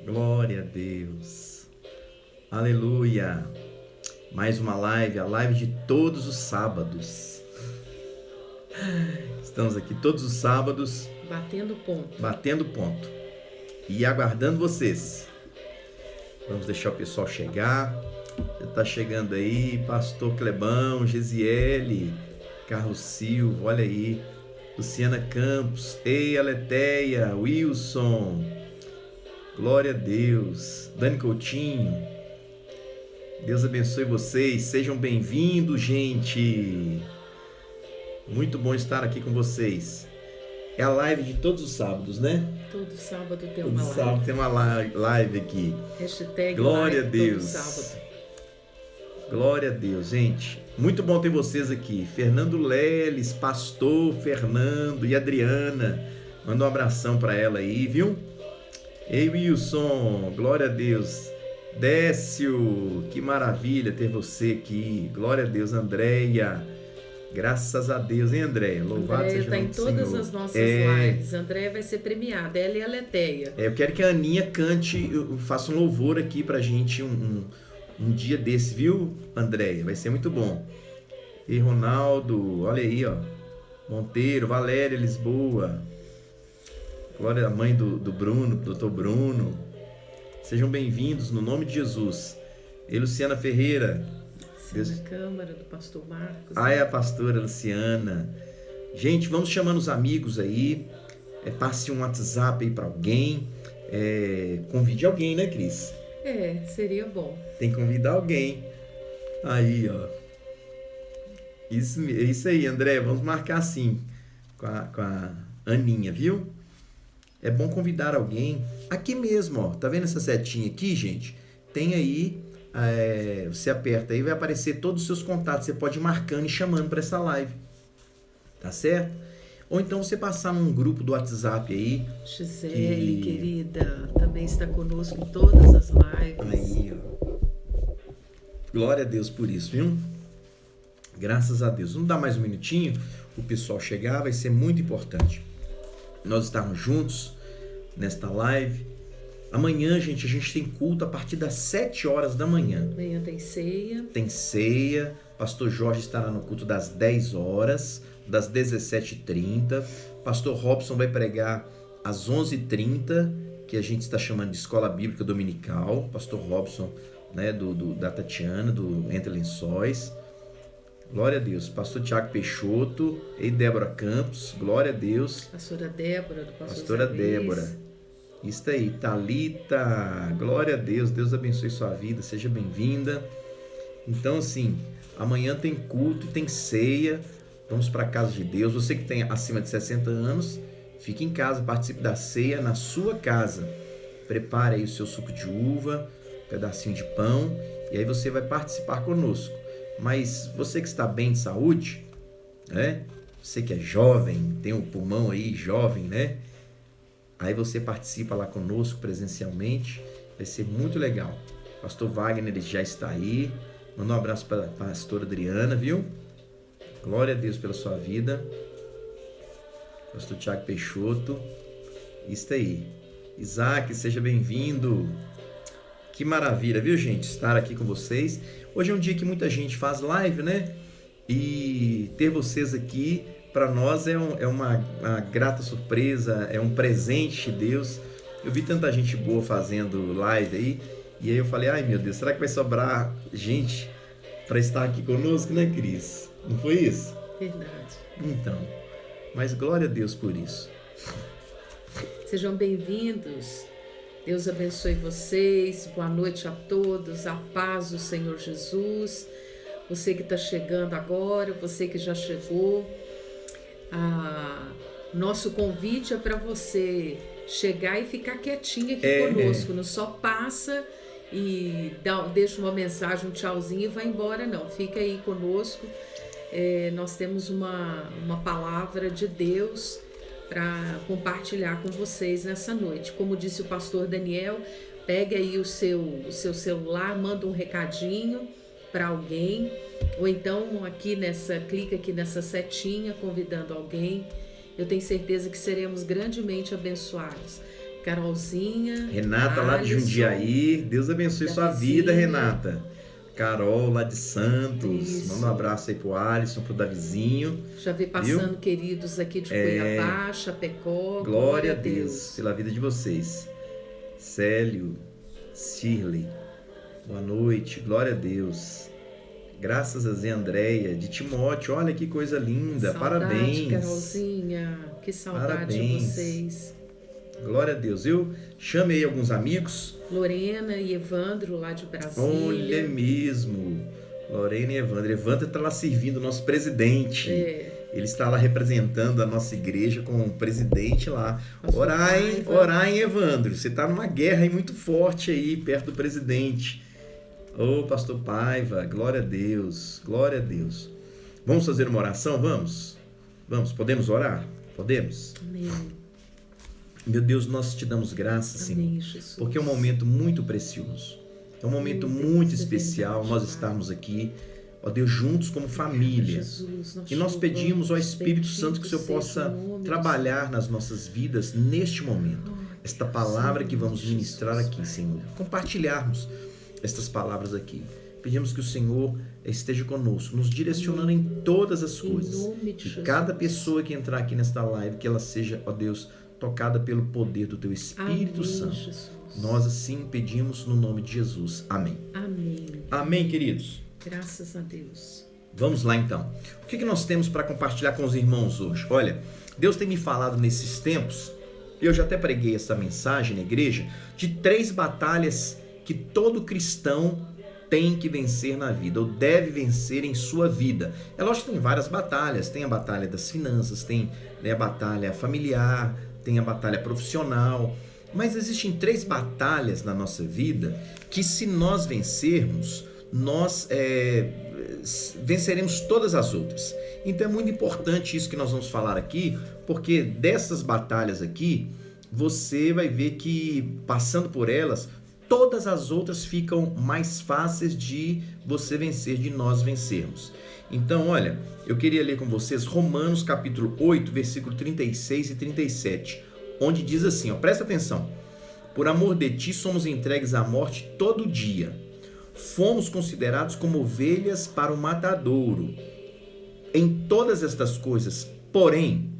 Glória a Deus. Aleluia. Mais uma live, a live de todos os sábados. Estamos aqui todos os sábados. Batendo ponto. E aguardando vocês. Vamos deixar o pessoal chegar. Já está chegando aí, Pastor Clebão, Gesiele, Carlos Silva, olha aí. Luciana Campos, Ei, Aleteia, Wilson, glória a Deus, Dani Coutinho, Deus abençoe vocês, sejam bem-vindos, gente, muito bom estar aqui com vocês. É a live de todos os sábados, né? Todo sábado tem todo uma live. Sábado tem uma live aqui. Hashtag glória live a Deus. Todo sábado. Glória a Deus, gente. Muito bom ter vocês aqui. Fernando Leles, Pastor Fernando e Adriana. Manda um abração para ela aí, viu? Ei, Wilson, glória a Deus. Décio, que maravilha ter você aqui. Glória a Deus, Andréia. Graças a Deus, hein, Andréia? Louvado Andréia seja o nome do Senhor. está em todas as nossas lives. Andréia vai ser premiada, ela e a Leteia. Eu quero que a Aninha cante, faça um louvor aqui pra gente um dia desse, viu, Andréia? Vai ser muito bom. E Ronaldo, olha aí, ó. Monteiro, Valéria, Lisboa. Glória à mãe do Bruno, doutor Bruno. Sejam bem-vindos no nome de Jesus. E Luciana Ferreira. Luciana Câmara, do pastor Marcos. É a pastora Luciana. Gente, vamos chamando os amigos aí. Passe um WhatsApp aí pra alguém. Convide alguém, né, Cris? Seria bom. Tem que convidar alguém. Aí, ó. Isso aí, André. Vamos marcar assim. Com a Aninha, viu? É bom convidar alguém. Aqui mesmo, ó. Tá vendo essa setinha aqui, gente? Tem aí. Você aperta aí, vai aparecer todos os seus contatos. Você pode ir marcando e chamando para essa live. Tá certo? Ou então você passar num grupo do WhatsApp aí. Gisele, querida, também está conosco em todas as lives. Aí, ó. Glória a Deus por isso, viu? Graças a Deus. Vamos dar mais um minutinho, o pessoal chegar, vai ser muito importante. Nós estarmos juntos nesta live. Amanhã, gente, a gente tem culto a partir das 7 horas da manhã. Amanhã tem ceia. Tem ceia. Pastor Jorge estará no culto das 10 horas, das 17h30. Pastor Robson vai pregar às 11h30, que a gente está chamando de Escola Bíblica Dominical. Pastor Robson, né, da Tatiana, do Entre Lençóis. Glória a Deus. Pastor Tiago Peixoto e Débora Campos. Glória a Deus. Pastora Débora, do pastor Pastora Débora. Isso aí. Thalita. Glória a Deus. Deus abençoe sua vida. Seja bem-vinda. Então, assim, amanhã tem culto e tem ceia. Vamos para a casa de Deus. Você que tem acima de 60 anos, fique em casa, participe da ceia na sua casa. Prepare aí o seu suco de uva, um pedacinho de pão, e aí você vai participar conosco. Mas você que está bem de saúde, né? Você que é jovem, tem um pulmão aí jovem, né? Aí você participa lá conosco presencialmente, vai ser muito legal. Pastor Wagner, ele já está aí. Manda um abraço para a pastora Adriana, viu? Glória a Deus pela sua vida. Pastor Tiago Peixoto. Isso aí. Isaac, seja bem-vindo. Que maravilha, viu, gente? Estar aqui com vocês. Hoje é um dia que muita gente faz live, né? E ter vocês aqui, para nós, é uma grata surpresa, é um presente de Deus. Eu vi tanta gente boa fazendo live aí, e aí eu falei, ai meu Deus, será que vai sobrar gente para estar aqui conosco, né, Cris? Não foi isso? Verdade. Então, mas glória a Deus por isso. Sejam bem-vindos. Deus abençoe vocês. Boa noite a todos. A paz do Senhor Jesus. Você que está chegando agora, você que já chegou. Nosso convite é para você chegar e ficar quietinho aqui conosco. Não só passa e deixa uma mensagem, um tchauzinho e vai embora, não. Fica aí conosco. Nós temos uma palavra de Deus para compartilhar com vocês nessa noite. Como disse o pastor Daniel, pegue aí o seu celular, manda um recadinho para alguém, ou então clica aqui nessa setinha convidando alguém. Eu tenho certeza que seremos grandemente abençoados. Carolzinha. Renata lá de Jundiaí. Deus abençoe sua vida, Renata. Carol lá de Santos. Isso. Manda um abraço aí pro Alisson, pro Davizinho. Já vi passando, viu? Queridos aqui de Cuiabá, Chapecó. Glória a Deus pela vida de vocês. Célio, Shirley, boa noite, glória a Deus. Graças a Zé Andréia, de Timóteo, olha que coisa linda, saudade, parabéns. Carolzinha, que saudade parabéns. De vocês. Glória a Deus. Eu chamei alguns amigos. Lorena e Evandro, lá de Brasília. Olha mesmo, Lorena e Evandro. Evandro está lá servindo o nosso presidente. Ele está lá representando a nossa igreja com o presidente lá. Orai, Evandro. Você está numa guerra aí muito forte aí, perto do presidente. Ô, pastor Paiva, glória a Deus, glória a Deus. Vamos fazer uma oração? Vamos? Vamos, podemos orar? Podemos? Amém. Meu Deus, nós te damos graças, Amém, Senhor, Jesus. porque é um momento muito precioso. É um momento muito especial nós estarmos aqui, ó Deus, juntos como família. E nós pedimos ao Espírito Santo que o Senhor possa trabalhar nas nossas vidas neste momento. Esta palavra que vamos ministrar aqui, Senhor. Compartilharmos estas palavras aqui. Pedimos que o Senhor esteja conosco, nos direcionando em todas as coisas. Que cada pessoa que entrar aqui nesta live, que ela seja, ó Deus, tocada pelo poder do Teu Espírito Santo. Jesus. Nós assim pedimos no nome de Jesus. Amém. Amém. Amém, queridos. Graças a Deus. Vamos lá, então. O que nós temos para compartilhar com os irmãos hoje? Olha, Deus tem me falado nesses tempos, eu já até preguei essa mensagem na igreja, de 3 batalhas que todo cristão tem que vencer na vida, ou deve vencer em sua vida. É lógico que tem várias batalhas, tem a batalha das finanças, tem a batalha familiar, tem a batalha profissional, mas existem 3 batalhas na nossa vida que, se nós vencermos, nós venceremos todas as outras. Então é muito importante isso que nós vamos falar aqui, porque dessas batalhas aqui, você vai ver que, passando por elas, todas as outras ficam mais fáceis de você vencer, de nós vencermos. Então, olha, eu queria ler com vocês Romanos capítulo 8, versículo 36 e 37, onde diz assim, ó, presta atenção. Por amor de ti somos entregues à morte todo dia. Fomos considerados como ovelhas para o matadouro. Em todas estas coisas, porém,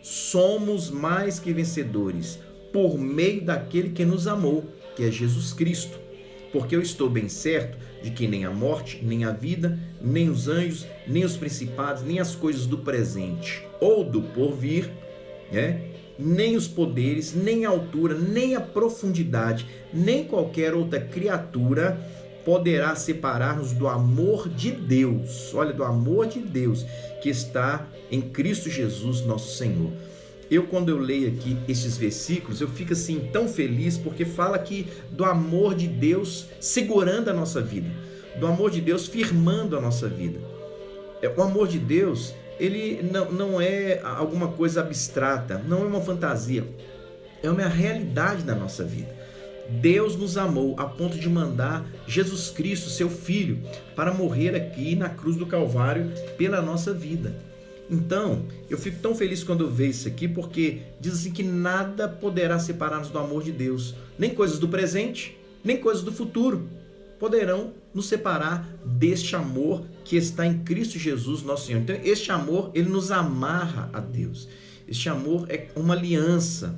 somos mais que vencedores por meio daquele que nos amou, que é Jesus Cristo. Porque eu estou bem certo de que nem a morte, nem a vida, nem os anjos, nem os principados, nem as coisas do presente ou do porvir, nem os poderes, nem a altura, nem a profundidade, nem qualquer outra criatura poderá separar-nos do amor de Deus. Olha, do amor de Deus que está em Cristo Jesus, nosso Senhor. Quando eu leio aqui esses versículos, eu fico assim tão feliz, porque fala aqui do amor de Deus segurando a nossa vida, do amor de Deus firmando a nossa vida. O amor de Deus, ele não é alguma coisa abstrata, não é uma fantasia, é uma realidade da nossa vida. Deus nos amou a ponto de mandar Jesus Cristo, seu Filho, para morrer aqui na cruz do Calvário pela nossa vida. Então, eu fico tão feliz quando eu vejo isso aqui, porque diz assim que nada poderá separar-nos do amor de Deus. Nem coisas do presente, nem coisas do futuro poderão nos separar deste amor que está em Cristo Jesus, nosso Senhor. Então, este amor, ele nos amarra a Deus. Este amor é uma aliança.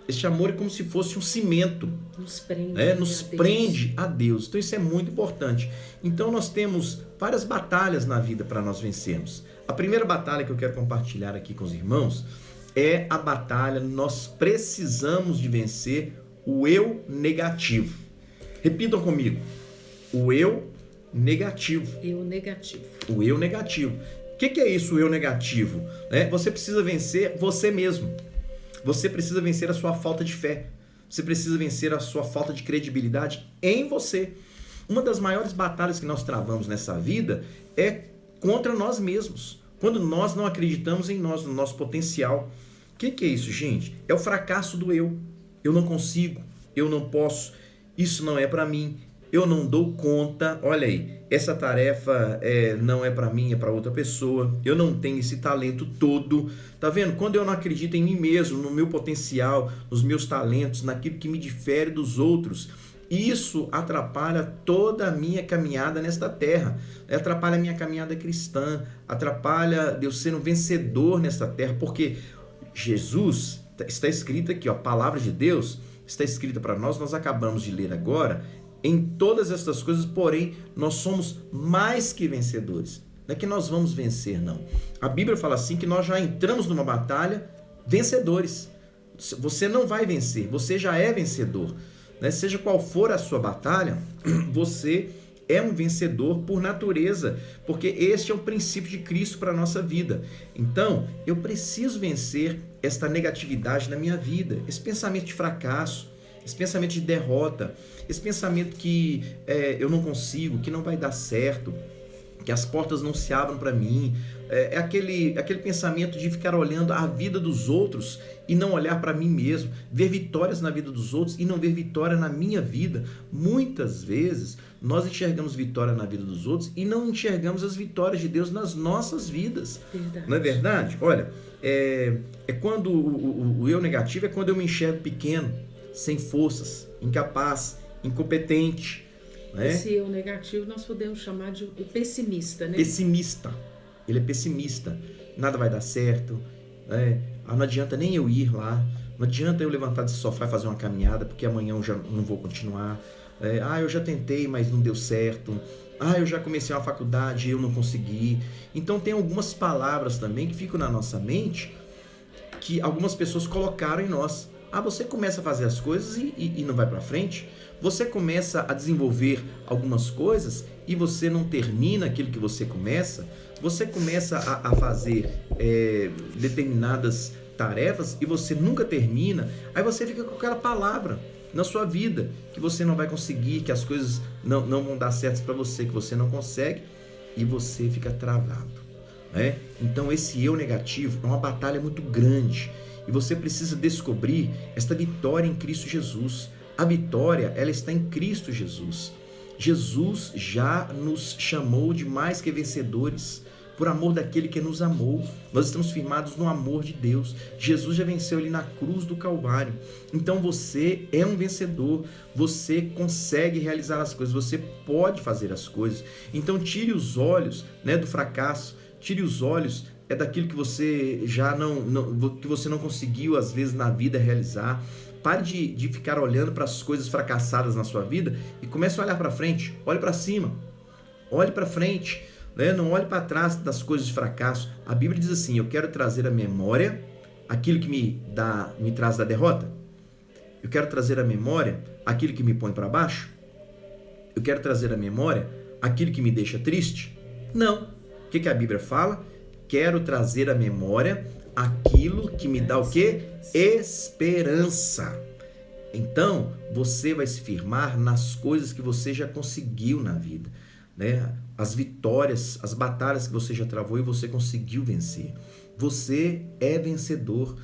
Este amor é como se fosse um cimento. Nos prende a Deus. Então, isso é muito importante. Então, nós temos várias batalhas na vida para nós vencermos. A primeira batalha que eu quero compartilhar aqui com os irmãos é a batalha, nós precisamos de vencer o eu negativo. Repitam comigo. O eu negativo. Eu negativo. O eu negativo. O que é isso, o eu negativo? Você precisa vencer você mesmo. Você precisa vencer a sua falta de fé. Você precisa vencer a sua falta de credibilidade em você. Uma das maiores batalhas que nós travamos nessa vida é contra nós mesmos, quando nós não acreditamos em nós, no nosso potencial. O que é isso, gente? É o fracasso do eu. Eu não consigo, eu não posso, isso não é para mim. eu não dou conta, olha aí, essa tarefa não é para mim, é para outra pessoa, eu não tenho esse talento todo, tá vendo? Quando eu não acredito em mim mesmo, no meu potencial, nos meus talentos, naquilo que me difere dos outros, isso atrapalha toda a minha caminhada nesta terra, atrapalha a minha caminhada cristã, atrapalha de eu ser um vencedor nesta terra, porque Jesus, está escrito aqui, ó, a palavra de Deus está escrita para nós acabamos de ler agora, em todas estas coisas, porém, nós somos mais que vencedores. Não é que nós vamos vencer, não. A Bíblia fala assim que nós já entramos numa batalha vencedores. Você não vai vencer, você já é vencedor. Né? Seja qual for a sua batalha, você é um vencedor por natureza, porque este é o princípio de Cristo para a nossa vida. Então, eu preciso vencer esta negatividade na minha vida, esse pensamento de fracasso, esse pensamento de derrota, esse pensamento que eu não consigo, que não vai dar certo, que as portas não se abram para mim, aquele pensamento de ficar olhando a vida dos outros e não olhar para mim mesmo, ver vitórias na vida dos outros e não ver vitória na minha vida. Muitas vezes nós enxergamos vitória na vida dos outros e não enxergamos as vitórias de Deus nas nossas vidas. Verdade. Não é verdade? Olha, quando o eu negativo é quando eu me enxergo pequeno, sem forças, incapaz, incompetente. Né? Esse eu negativo nós podemos chamar de o pessimista, né? Pessimista. Ele é pessimista. Nada vai dar certo. Né? Não adianta nem eu ir lá. Não adianta eu levantar desse sofá e fazer uma caminhada, porque amanhã eu já não vou continuar. Eu já tentei, mas não deu certo. Eu já comecei uma faculdade e eu não consegui. Então tem algumas palavras também que ficam na nossa mente que algumas pessoas colocaram em nós. Você começa a fazer as coisas e não vai para frente. Você começa a desenvolver algumas coisas e você não termina aquilo que você começa. Você começa a fazer determinadas tarefas e você nunca termina. Aí você fica com aquela palavra na sua vida que você não vai conseguir, que as coisas não vão dar certo para você, que você não consegue e você fica travado. Né? Então esse eu negativo é uma batalha muito grande. E você precisa descobrir esta vitória em Cristo Jesus. A vitória, ela está em Cristo Jesus. Jesus já nos chamou de mais que vencedores, por amor daquele que nos amou. Nós estamos firmados no amor de Deus. Jesus já venceu ali na cruz do Calvário. Então você é um vencedor. Você consegue realizar as coisas. Você pode fazer as coisas. Então tire os olhos, né, do fracasso. Tire os olhos daquilo que você já que você não conseguiu às vezes na vida realizar. Pare de ficar olhando para as coisas fracassadas na sua vida e comece a olhar para frente. Olhe para cima, olhe para frente, né? Não olhe para trás das coisas de fracasso. A Bíblia diz assim: eu quero trazer à memória aquilo que me traz da derrota. Eu quero trazer à memória aquilo que me põe para baixo. Eu quero trazer à memória aquilo que me deixa triste. Não. O que a Bíblia fala? Quero trazer à memória aquilo que me dá o quê? Esperança. Então, você vai se firmar nas coisas que você já conseguiu na vida, né? As vitórias, as batalhas que você já travou e você conseguiu vencer. Você é vencedor.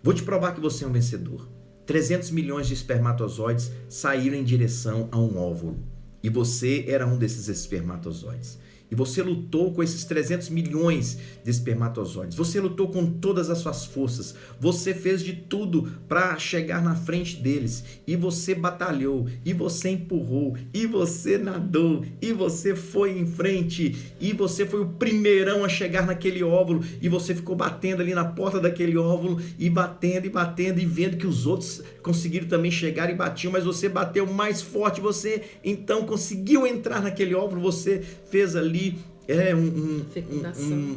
Vou te provar que você é um vencedor. 300 milhões de espermatozoides saíram em direção a um óvulo. E você era um desses espermatozoides. E você lutou com esses 300 milhões de espermatozoides. Você lutou com todas as suas forças. Você fez de tudo para chegar na frente deles. E você batalhou. E você empurrou. E você nadou. E você foi em frente. E você foi o primeirão a chegar naquele óvulo. E você ficou batendo ali na porta daquele óvulo. E batendo e batendo. E vendo que os outros conseguiram também chegar e batiam. Mas você bateu mais forte. Você então conseguiu entrar naquele óvulo. Você fez ali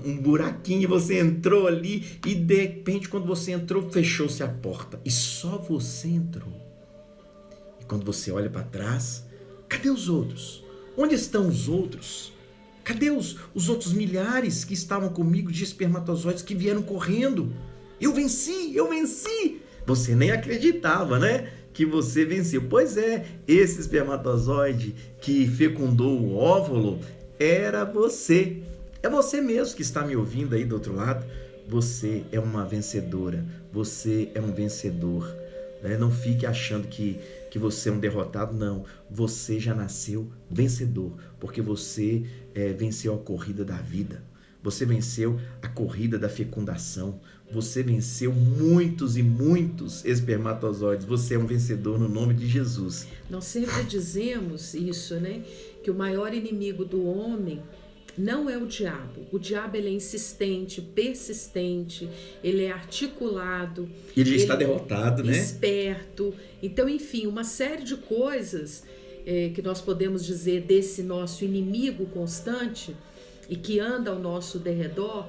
um buraquinho, você entrou ali e de repente quando você entrou, fechou-se a porta e só você entrou. E quando você olha para trás, cadê os outros? Onde estão os outros? Cadê os outros milhares que estavam comigo de espermatozoides que vieram correndo? Eu venci! Você nem acreditava, né? Que você venceu. Pois é, esse espermatozoide que fecundou o óvulo era você. É você mesmo que está me ouvindo aí do outro lado. Você é uma vencedora. Você é um vencedor. né? Não fique achando que você é um derrotado, não. Você já nasceu vencedor, porque você venceu a corrida da vida. Você venceu a corrida da fecundação. Você venceu muitos e muitos espermatozoides. Você é um vencedor no nome de Jesus. Nós sempre dizemos isso, né? Que o maior inimigo do homem não é o diabo. O diabo, ele é insistente, persistente, ele é articulado. Ele já está derrotado, né? Esperto. Então, enfim, uma série de coisas que nós podemos dizer desse nosso inimigo constante e que anda ao nosso derredor,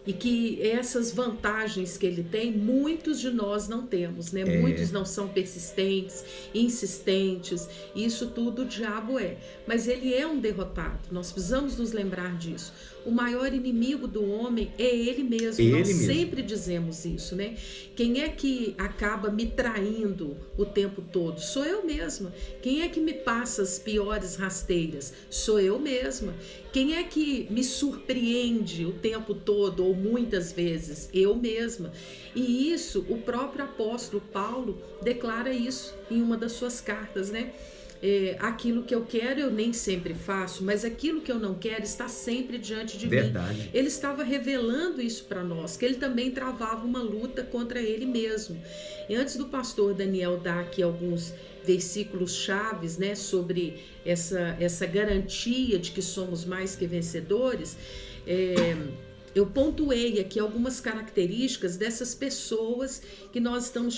e que essas vantagens que ele tem, muitos de nós não temos, né? Muitos não são persistentes, insistentes, isso tudo o diabo é. Mas ele é um derrotado, nós precisamos nos lembrar disso. O maior inimigo do homem é ele mesmo, nós sempre dizemos isso, né? Quem é que acaba me traindo o tempo todo? Sou eu mesma. Quem é que me passa as piores rasteiras? Sou eu mesma. Quem é que me surpreende o tempo todo ou muitas vezes? Eu mesma. E isso, o próprio apóstolo Paulo declara isso em uma das suas cartas, né? Aquilo que eu quero eu nem sempre faço, mas aquilo que eu não quero está sempre diante de mim. Ele estava revelando isso para nós, que ele também travava uma luta contra ele mesmo. E antes do pastor Daniel dar aqui alguns versículos chaves, né, sobre essa garantia de que somos mais que vencedores, eu pontuei aqui algumas características dessas pessoas que nós estamos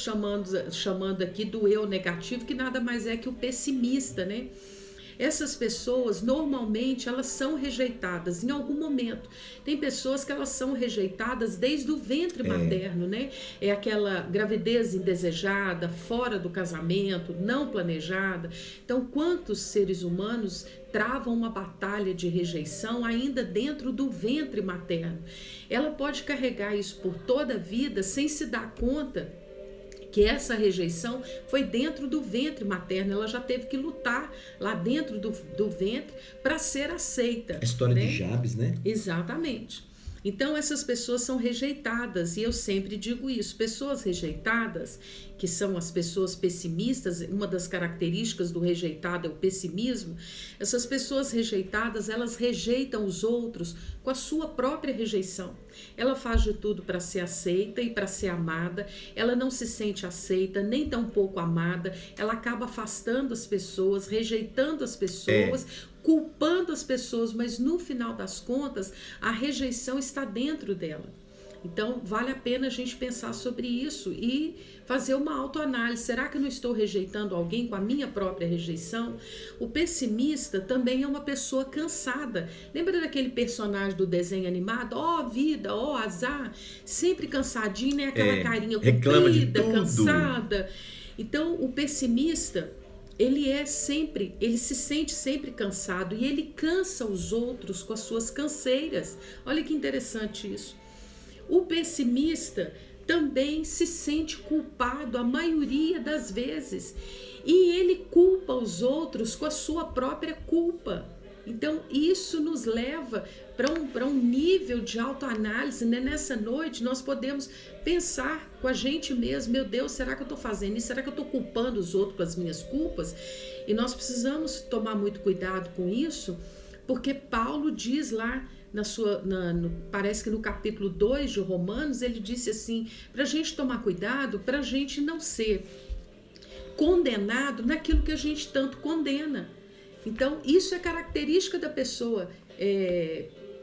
chamando aqui do eu negativo, que nada mais é que o pessimista, né? Essas pessoas, normalmente, elas são rejeitadas em algum momento. Tem pessoas que elas são rejeitadas desde o ventre materno, né? É aquela gravidez indesejada, fora do casamento, não planejada. Então, quantos seres humanos travam uma batalha de rejeição ainda dentro do ventre materno? Ela pode carregar isso por toda a vida sem se dar conta que essa rejeição foi dentro do ventre materno, ela já teve que lutar lá dentro do ventre para ser aceita. A história de Jabes, né? Exatamente. Então essas pessoas são rejeitadas, e eu sempre digo isso, pessoas rejeitadas, que são as pessoas pessimistas, uma das características do rejeitado é o pessimismo. Essas pessoas rejeitadas, elas rejeitam os outros com a sua própria rejeição. Ela faz de tudo para ser aceita e para ser amada, ela não se sente aceita, nem tampouco amada, ela acaba afastando as pessoas, rejeitando as pessoas, culpando as pessoas, mas no final das contas, a rejeição está dentro dela. Então, vale a pena a gente pensar sobre isso e fazer uma autoanálise. Será que eu não estou rejeitando alguém com a minha própria rejeição? O pessimista também é uma pessoa cansada. Lembra daquele personagem do desenho animado? Ó vida, ó azar, sempre cansadinho, né? Aquela carinha comprida, cansada. Então, o pessimista, ele se sente sempre cansado e ele cansa os outros com as suas canseiras. Olha que interessante isso. O pessimista também se sente culpado a maioria das vezes e ele culpa os outros com a sua própria culpa. Então isso nos leva para um nível de autoanálise, né? Nessa noite nós podemos pensar com a gente mesmo: meu Deus, será que eu estou fazendo isso? Será que eu estou culpando os outros com as minhas culpas? E nós precisamos tomar muito cuidado com isso, porque Paulo diz lá, parece que no capítulo 2 de Romanos, ele disse assim, para a gente tomar cuidado, para a gente não ser condenado naquilo que a gente tanto condena. Então, isso é característica da pessoa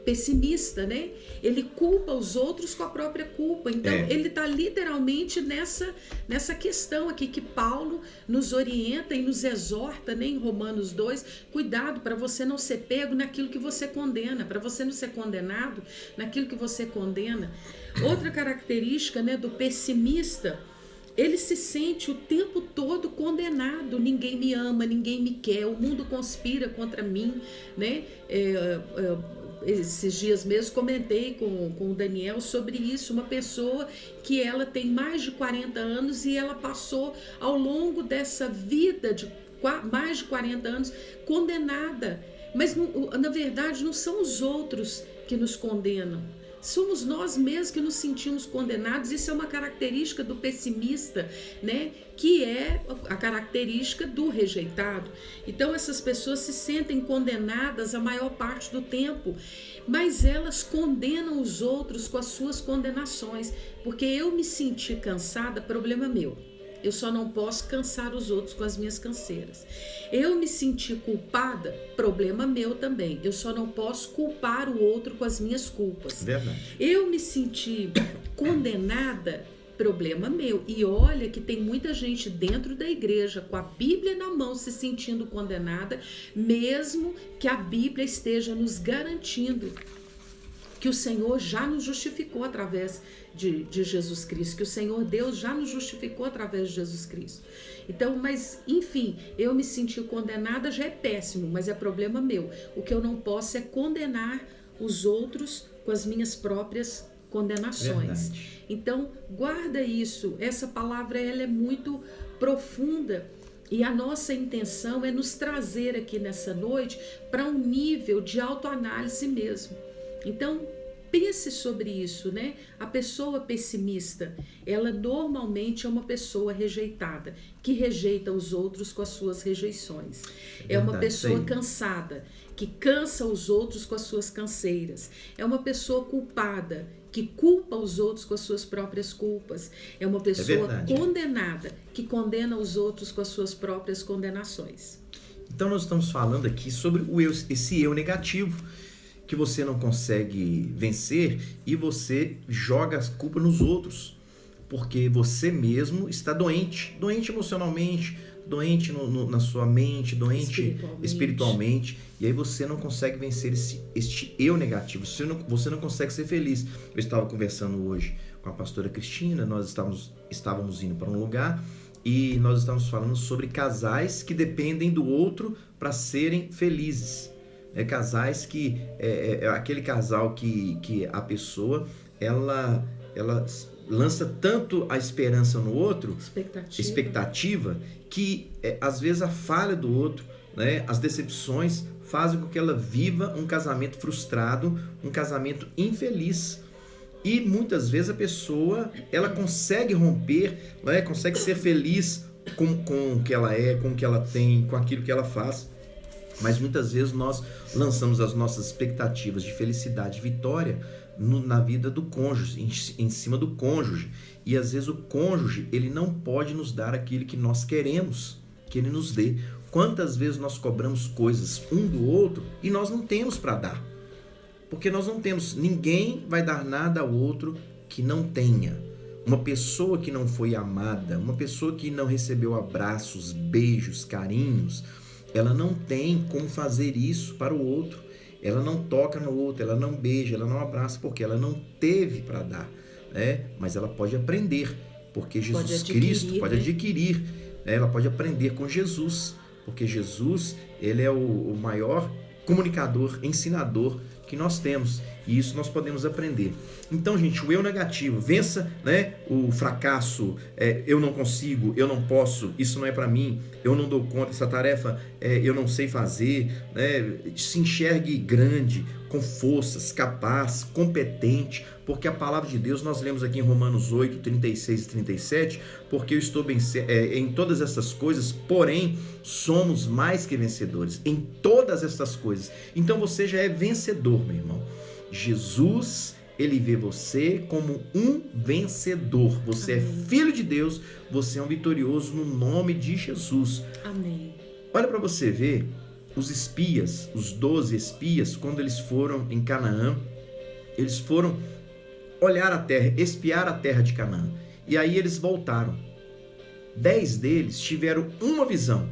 pessimista, né? Ele culpa os outros com a própria culpa. Então, ele está literalmente nessa questão aqui que Paulo nos orienta e nos exorta, né, em Romanos 2, cuidado para você não ser pego naquilo que você condena, para você não ser condenado naquilo que você condena. Outra característica, né, do pessimista, ele se sente o tempo todo condenado. Ninguém me ama, ninguém me quer, o mundo conspira contra mim, né? Esses dias mesmo comentei com o Daniel sobre isso, uma pessoa que ela tem mais de 40 anos e ela passou ao longo dessa vida de mais de 40 anos condenada, mas na verdade não são os outros que nos condenam, Somos nós mesmos que nos sentimos condenados. Isso é uma característica do pessimista, né? Que é a característica do rejeitado. Então essas pessoas se sentem condenadas a maior parte do tempo, mas elas condenam os outros com as suas condenações. Porque eu me senti cansada, problema meu. Eu só não posso cansar os outros com as minhas canseiras. Eu me senti culpada, problema meu também. Eu só não posso culpar o outro com as minhas culpas. Verdade. Eu me senti condenada, problema meu. E olha que tem muita gente dentro da igreja com a Bíblia na mão se sentindo condenada, mesmo que a Bíblia esteja nos garantindo que o Senhor já nos justificou através de Jesus Cristo, que o Senhor Deus já nos justificou através de Jesus Cristo. Então, mas enfim, eu me senti condenada já é péssimo, mas é problema meu. O que eu não posso é condenar os outros com as minhas próprias condenações. Verdade. Então, guarda isso. Essa palavra ela é muito profunda. E a nossa intenção é nos trazer aqui nessa noite para um nível de autoanálise mesmo. Então, pense sobre isso, né? A pessoa pessimista, ela normalmente é uma pessoa rejeitada, que rejeita os outros com as suas rejeições. É uma pessoa cansada, que cansa os outros com as suas canseiras. É uma pessoa culpada, que culpa os outros com as suas próprias culpas. É uma pessoa condenada, que condena os outros com as suas próprias condenações. Então nós estamos falando aqui sobre esse eu negativo, que você não consegue vencer e você joga a culpa nos outros, porque você mesmo está doente emocionalmente, doente na sua mente, doente espiritualmente, e aí você não consegue vencer este eu negativo, você não consegue ser feliz. Eu estava conversando hoje com a pastora Cristina, nós estávamos indo para um lugar e nós estávamos falando sobre casais que dependem do outro para serem felizes. Casais que é aquele casal que a pessoa ela lança tanto a esperança no outro, expectativa que às vezes a falha do outro, né, as decepções fazem com que ela viva um casamento frustrado, um casamento infeliz. E muitas vezes a pessoa ela consegue romper, né, consegue ser feliz com o que ela é, com o que ela tem, com aquilo que ela faz. Mas muitas vezes nós lançamos as nossas expectativas de felicidade, de vitória na vida do cônjuge, em cima do cônjuge. E às vezes o cônjuge, ele não pode nos dar aquilo que nós queremos que ele nos dê. Quantas vezes nós cobramos coisas um do outro e nós não temos para dar? Porque nós não temos, ninguém vai dar nada ao outro que não tenha. Uma pessoa que não foi amada, uma pessoa que não recebeu abraços, beijos, carinhos, ela não tem como fazer isso para o outro. Ela não toca no outro, ela não beija, ela não abraça, porque ela não teve para dar, né? Mas ela pode aprender, porque Jesus Cristo pode adquirir, né? Ela pode aprender com Jesus, porque Jesus, ele é o maior comunicador, ensinador que nós temos, e isso nós podemos aprender. Então, gente, o eu negativo, vença, né, o fracasso, eu não consigo, eu não posso, isso não é para mim, eu não dou conta, essa tarefa eu não sei fazer, né? Se enxergue grande, com forças, capaz, competente, porque a palavra de Deus, nós lemos aqui em Romanos 8, 36 e 37, porque eu estou bem em todas essas coisas, porém, somos mais que vencedores, em todas essas coisas. Então você já é vencedor, meu irmão. Jesus, ele vê você como um vencedor. Você Amém. É filho de Deus, você é um vitorioso no nome de Jesus. Amém. Olha para você ver, os espias, os 12 espias, quando eles foram em Canaã, eles foram olhar a terra, espiar a terra de Canaã. E aí eles voltaram. 10 deles tiveram uma visão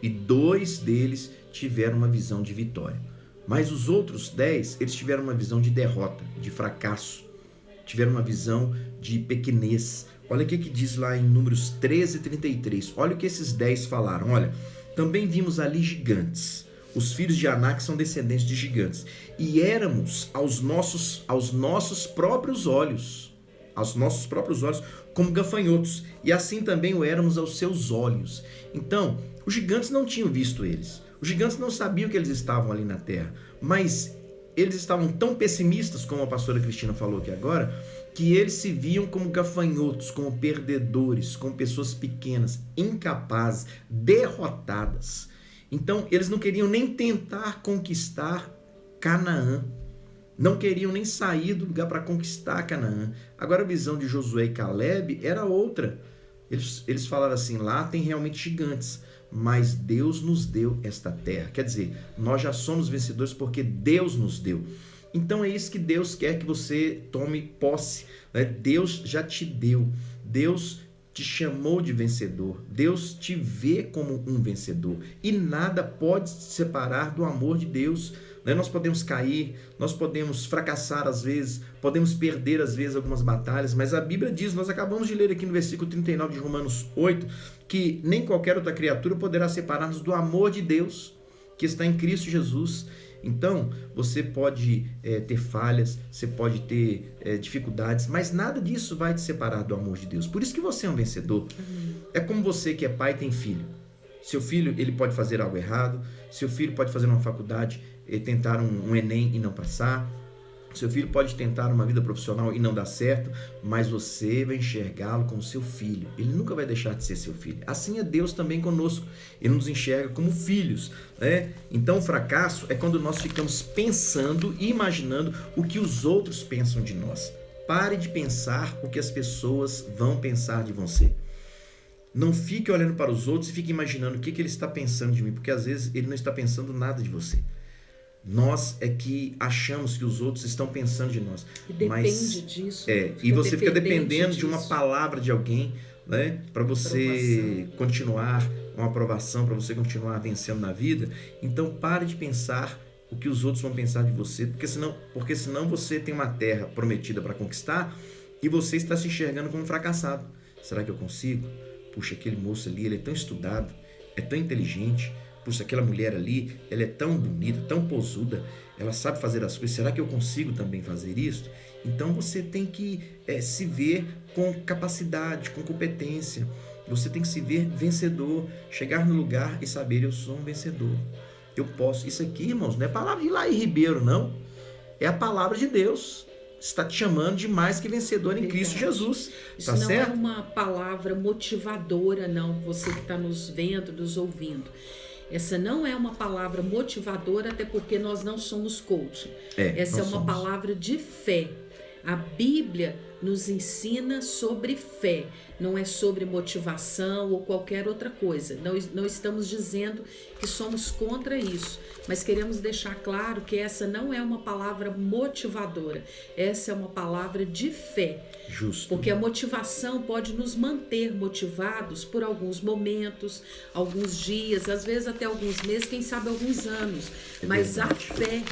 e 2 deles tiveram uma visão de vitória. Mas os outros 10, eles tiveram uma visão de derrota, de fracasso. Tiveram uma visão de pequenez. Olha o que diz lá em Números 13 e 33. Olha o que esses 10 falaram. Olha, também vimos ali gigantes. Os filhos de Anak são descendentes de gigantes. E éramos aos nossos próprios olhos, como gafanhotos. E assim também o éramos aos seus olhos. Então, os gigantes não tinham visto eles. Os gigantes não sabiam que eles estavam ali na terra, mas eles estavam tão pessimistas, como a pastora Cristina falou aqui agora, que eles se viam como gafanhotos, como perdedores, como pessoas pequenas, incapazes, derrotadas. Então, eles não queriam nem tentar conquistar Canaã. Não queriam nem sair do lugar para conquistar Canaã. Agora, a visão de Josué e Caleb era outra. Eles falaram assim, lá tem realmente gigantes, mas Deus nos deu esta terra. Quer dizer, nós já somos vencedores porque Deus nos deu. Então é isso que Deus quer que você tome posse, né? Deus já te deu, Deus te chamou de vencedor, Deus te vê como um vencedor e nada pode te separar do amor de Deus, né? Nós podemos cair, nós podemos fracassar às vezes, podemos perder às vezes algumas batalhas, mas a Bíblia diz, nós acabamos de ler aqui no versículo 39 de Romanos 8, que nem qualquer outra criatura poderá separar-nos do amor de Deus que está em Cristo Jesus. Então, você pode ter falhas, você pode ter dificuldades, mas nada disso vai te separar do amor de Deus. Por isso que você é um vencedor. É como você que é pai e tem filho. Seu filho, ele pode fazer algo errado, seu filho pode fazer uma faculdade, tentar um Enem e não passar, seu filho pode tentar uma vida profissional e não dar certo, mas você vai enxergá-lo como seu filho. Ele nunca vai deixar de ser seu filho. Assim é Deus também conosco. Ele nos enxerga como filhos, né? Então o fracasso é quando nós ficamos pensando e imaginando o que os outros pensam de nós. Pare de pensar o que as pessoas vão pensar de você. Não fique olhando para os outros e fique imaginando o que ele está pensando de mim, porque às vezes ele não está pensando nada de você. Nós é que achamos que os outros estão pensando de nós. E depende disso. E você fica dependendo de uma palavra de alguém, né, para você continuar, uma aprovação, para você continuar vencendo na vida. Então pare de pensar o que os outros vão pensar de você, porque senão você tem uma terra prometida para conquistar e você está se enxergando como um fracassado. Será que eu consigo? Puxa, aquele moço ali, ele é tão estudado, é tão inteligente. Puxa, aquela mulher ali, ela é tão bonita, tão posuda, ela sabe fazer as coisas, será que eu consigo também fazer isso? Então você tem que se ver com capacidade, com competência, você tem que se ver vencedor, chegar no lugar e saber, eu sou um vencedor, eu posso. Isso aqui, irmãos, não é palavra de Laí Ribeiro, não, é a palavra de Deus. Está te chamando de mais que vencedor em Cristo Jesus. Isso não certo? É uma palavra motivadora, não, você que está nos vendo, nos ouvindo. Essa não é uma palavra motivadora, até porque nós não somos coach. Essa é uma palavra de fé. A Bíblia nos ensina sobre fé, não é sobre motivação ou qualquer outra coisa. Não estamos dizendo que somos contra isso, mas queremos deixar claro que essa não é uma palavra motivadora, essa é uma palavra de fé. Justo. Porque a motivação pode nos manter motivados por alguns momentos, alguns dias, às vezes até alguns meses, quem sabe alguns anos. Mas a fé,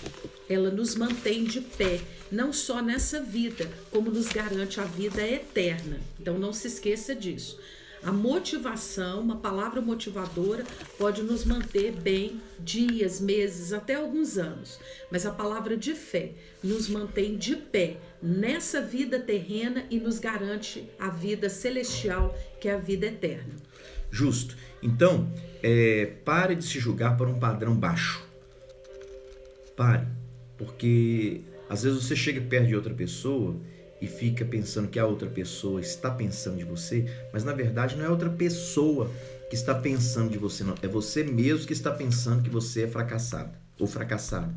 ela nos mantém de pé, não só nessa vida, como nos garante a vida eterna. Então não se esqueça disso. A motivação, uma palavra motivadora, pode nos manter bem dias, meses, até alguns anos. Mas a palavra de fé nos mantém de pé nessa vida terrena e nos garante a vida celestial, que é a vida eterna. Justo. Então, pare de se julgar por um padrão baixo. Pare. Porque às vezes você chega perto de outra pessoa e fica pensando que a outra pessoa está pensando de você, mas na verdade não é outra pessoa que está pensando de você, não. É você mesmo que está pensando que você é fracassado ou fracassado.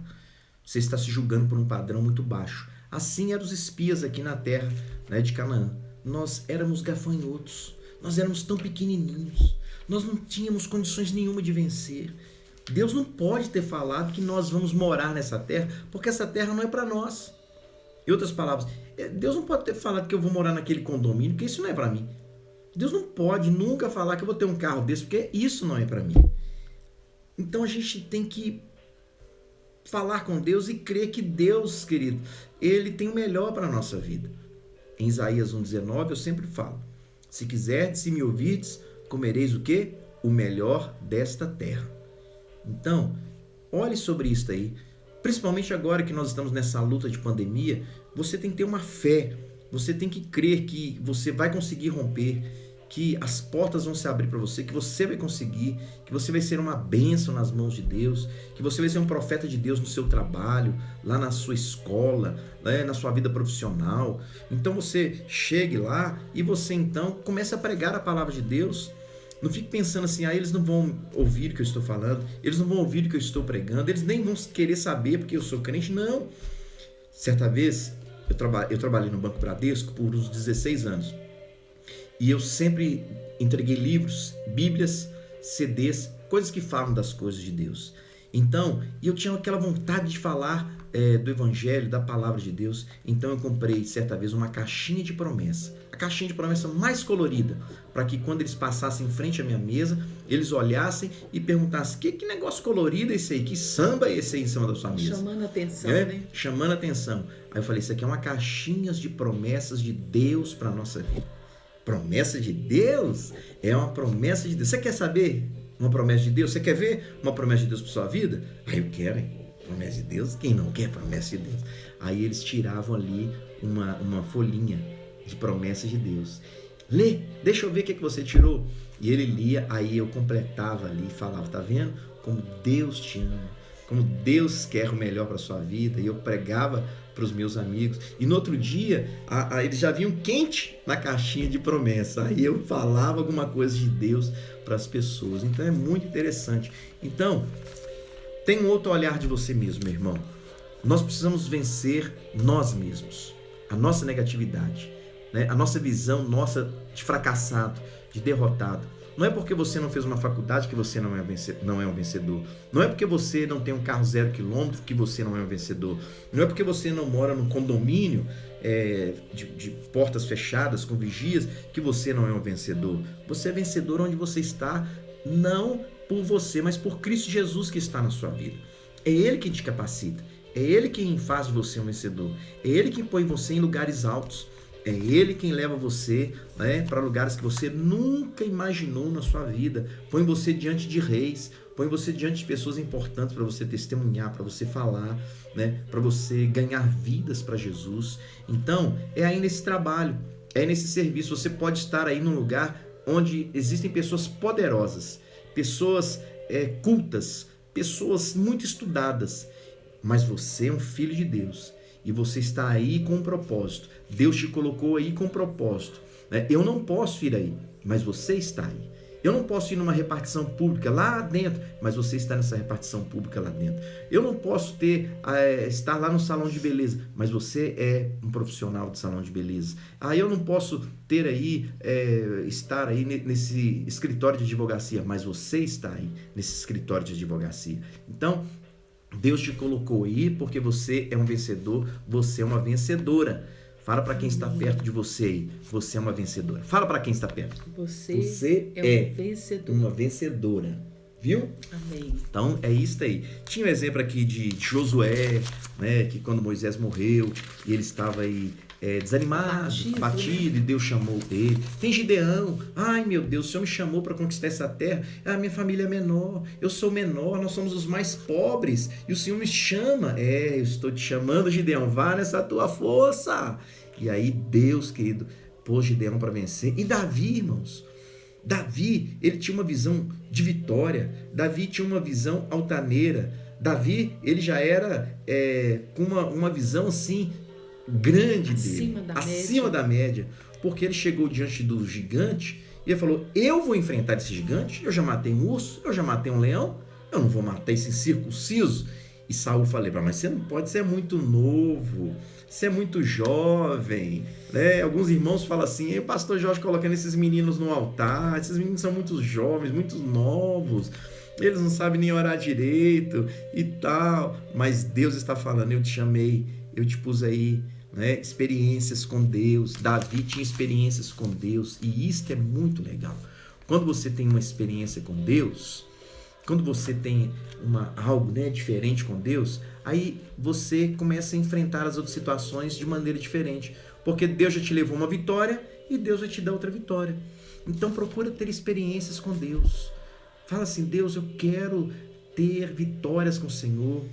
Você está se julgando por um padrão muito baixo. Assim eram os espias aqui na terra, né, de Canaã. Nós éramos gafanhotos, nós éramos tão pequenininhos, nós não tínhamos condições nenhuma de vencer. Deus não pode ter falado que nós vamos morar nessa terra, porque essa terra não é para nós. Em outras palavras, Deus não pode ter falado que eu vou morar naquele condomínio, porque isso não é para mim. Deus não pode nunca falar que eu vou ter um carro desse, porque isso não é para mim. Então a gente tem que falar com Deus e crer que Deus, querido, Ele tem o melhor para a nossa vida. Em Isaías 1,19 eu sempre falo, se quiserdes e me ouvirdes, comereis o quê? O melhor desta terra. Então, olhe sobre isso aí. Principalmente agora que nós estamos nessa luta de pandemia, você tem que ter uma fé, você tem que crer que você vai conseguir romper, que as portas vão se abrir para você, que você vai conseguir, que você vai ser uma bênção nas mãos de Deus, que você vai ser um profeta de Deus no seu trabalho, lá na sua escola, na sua vida profissional. Então você chegue lá e você então comece a pregar a palavra de Deus. Não fique pensando assim, eles não vão ouvir o que eu estou falando, eles não vão ouvir o que eu estou pregando, eles nem vão querer saber porque eu sou crente. Não. Certa vez, eu trabalhei no Banco Bradesco por uns 16 anos. E eu sempre entreguei livros, bíblias, CDs, coisas que falam das coisas de Deus. Então, eu tinha aquela vontade de falar do Evangelho, da Palavra de Deus. Então eu comprei, certa vez, uma caixinha de promessa. A caixinha de promessa mais colorida, para que quando eles passassem em frente à minha mesa, eles olhassem e perguntassem, que negócio colorido é esse aí? Que samba é esse aí em cima da sua mesa? Chamando a atenção, né? Chamando a atenção. Aí eu falei, isso aqui é uma caixinha de promessas de Deus para a nossa vida. Promessa de Deus? É uma promessa de Deus. Você quer saber uma promessa de Deus? Você quer ver uma promessa de Deus para sua vida? Aí eu quero, hein? Promessa de Deus? Quem não quer promessa de Deus? Aí eles tiravam ali uma folhinha de promessa de Deus. Lê, deixa eu ver o que você tirou. E ele lia, aí eu completava ali e falava, tá vendo? Como Deus te ama, como Deus quer o melhor para sua vida. E eu pregava para os meus amigos. E no outro dia, eles já vinham quente na caixinha de promessa. Aí eu falava alguma coisa de Deus para as pessoas. Então é muito interessante. Então, tem um outro olhar de você mesmo, meu irmão. Nós precisamos vencer nós mesmos, a nossa negatividade, né? A nossa visão de fracassado, de derrotado. Não é porque você não fez uma faculdade que você não é um vencedor. Não é porque você não tem um carro 0 km que você não é um vencedor. Não é porque você não mora num condomínio de portas fechadas, com vigias, que você não é um vencedor. Você é vencedor onde você está, não por você, mas por Cristo Jesus que está na sua vida. É Ele que te capacita. É Ele quem faz de você um vencedor. É Ele quem põe você em lugares altos. É Ele quem leva você, né, para lugares que você nunca imaginou na sua vida. Põe você diante de reis, põe você diante de pessoas importantes para você testemunhar, para você falar, né, para você ganhar vidas para Jesus. Então, é aí nesse trabalho, é nesse serviço. Você pode estar aí num lugar onde existem pessoas poderosas, pessoas cultas, pessoas muito estudadas, mas você é um filho de Deus. E você está aí com um propósito. Deus te colocou aí com um propósito. Eu não posso ir aí, mas você está aí. Eu não posso ir numa repartição pública lá dentro, mas você está nessa repartição pública lá dentro. Eu não posso estar lá no salão de beleza, mas você é um profissional de salão de beleza. Eu não posso ter aí, estar aí nesse escritório de advocacia, mas você está aí nesse escritório de advocacia. Então, Deus te colocou aí porque você é um vencedor, você é uma vencedora. Fala para quem está perto de você aí, você é uma vencedora. Fala para quem está perto. Você é uma vencedora. Viu? Amém. Então é isso aí. Tinha um exemplo aqui de Josué, né, que quando Moisés morreu e ele estava aí desanimado, abatido, e Deus chamou ele. Tem Gideão, ai meu Deus, o Senhor me chamou para conquistar essa terra, minha família é menor, eu sou menor, nós somos os mais pobres, e o Senhor me chama. Eu estou te chamando, Gideão, vá nessa tua força. E aí Deus, querido, pôs Gideão para vencer. E Davi, irmãos, Davi, ele tinha uma visão de vitória, Davi tinha uma visão altaneira, Davi, ele já era com uma visão assim, grande dele, acima da média, porque ele chegou diante do gigante e ele falou, eu vou enfrentar esse gigante, eu já matei um urso, eu já matei um leão, eu não vou matar esse incircunciso. E Saul falou, mas você não pode, você é muito novo, você é muito jovem, né? Alguns irmãos falam assim, o pastor Jorge colocando esses meninos no altar, esses meninos são muito jovens, muito novos, eles não sabem nem orar direito e tal, mas Deus está falando, eu te chamei, eu te pus aí, né, experiências com Deus. Davi tinha experiências com Deus, e isso é muito legal. Quando você tem uma experiência com Deus, quando você tem algo, né, diferente com Deus, aí você começa a enfrentar as outras situações de maneira diferente, porque Deus já te levou uma vitória e Deus vai te dar outra vitória. Então procura ter experiências com Deus. Fala assim, Deus, eu quero ter vitórias com o Senhor.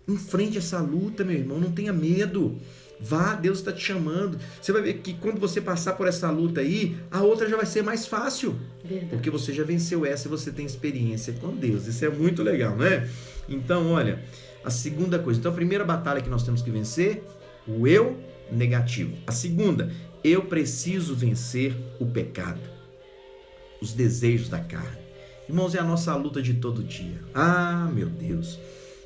Enfrente essa luta, meu irmão, não tenha medo. Vá, Deus está te chamando. Você vai ver que quando você passar por essa luta aí, a outra já vai ser mais fácil. Verdade. Porque você já venceu essa e você tem experiência com Deus. Isso é muito legal, né? Então, olha, a segunda coisa. Então, a primeira batalha que nós temos que vencer, o eu negativo. A segunda, eu preciso vencer o pecado, os desejos da carne. Irmãos, é a nossa luta de todo dia. Ah, meu Deus,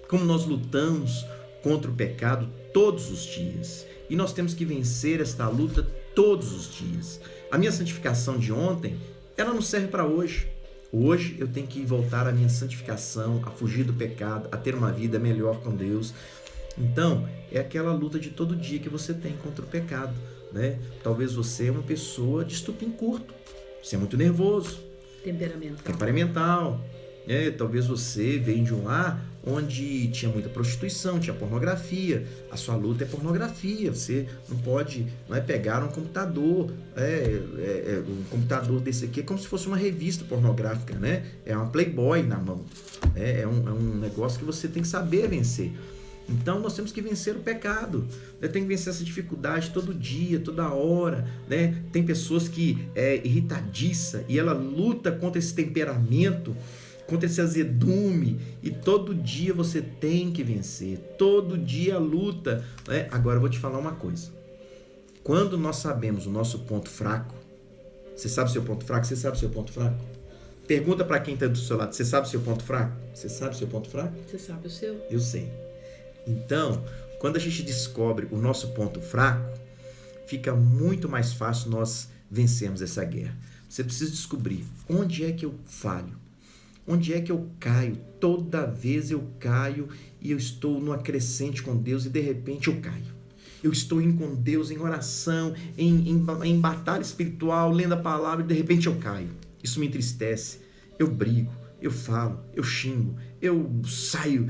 como nós lutamos contra o pecado todos os dias. E nós temos que vencer esta luta todos os dias. A minha santificação de ontem, ela não serve para hoje. Hoje eu tenho que voltar à minha santificação, a fugir do pecado, a ter uma vida melhor com Deus. Então, é aquela luta de todo dia que você tem contra o pecado, né? Talvez você é uma pessoa de estupim curto, você é muito nervoso, temperamental, né? Talvez você venha de um lar onde tinha muita prostituição, tinha pornografia. A sua luta é pornografia. Você não é pegar um computador, um computador desse aqui é como se fosse uma revista pornográfica, né? É uma Playboy na mão, né? É um negócio que você tem que saber vencer. Então nós temos que vencer o pecado, né? Tem que vencer essa dificuldade todo dia, toda hora, né? Tem pessoas que é irritadiça e ela luta contra esse temperamento, contra esse azedume, e todo dia você tem que vencer, todo dia luta, né? Agora eu vou te falar uma coisa, quando nós sabemos o nosso ponto fraco, você sabe o seu ponto fraco? Você sabe o seu ponto fraco? Pergunta para quem está do seu lado, você sabe o seu ponto fraco? Você sabe o seu ponto fraco? Você sabe o seu? Eu sei. Então, quando a gente descobre o nosso ponto fraco, fica muito mais fácil nós vencermos essa guerra. Você precisa descobrir onde é que eu falho, onde é que eu caio. Toda vez eu caio e eu estou numa crescente com Deus e de repente eu caio. Eu estou indo com Deus em oração, em batalha espiritual, lendo a palavra e de repente eu caio. Isso me entristece, eu brigo, eu falo, eu xingo, eu saio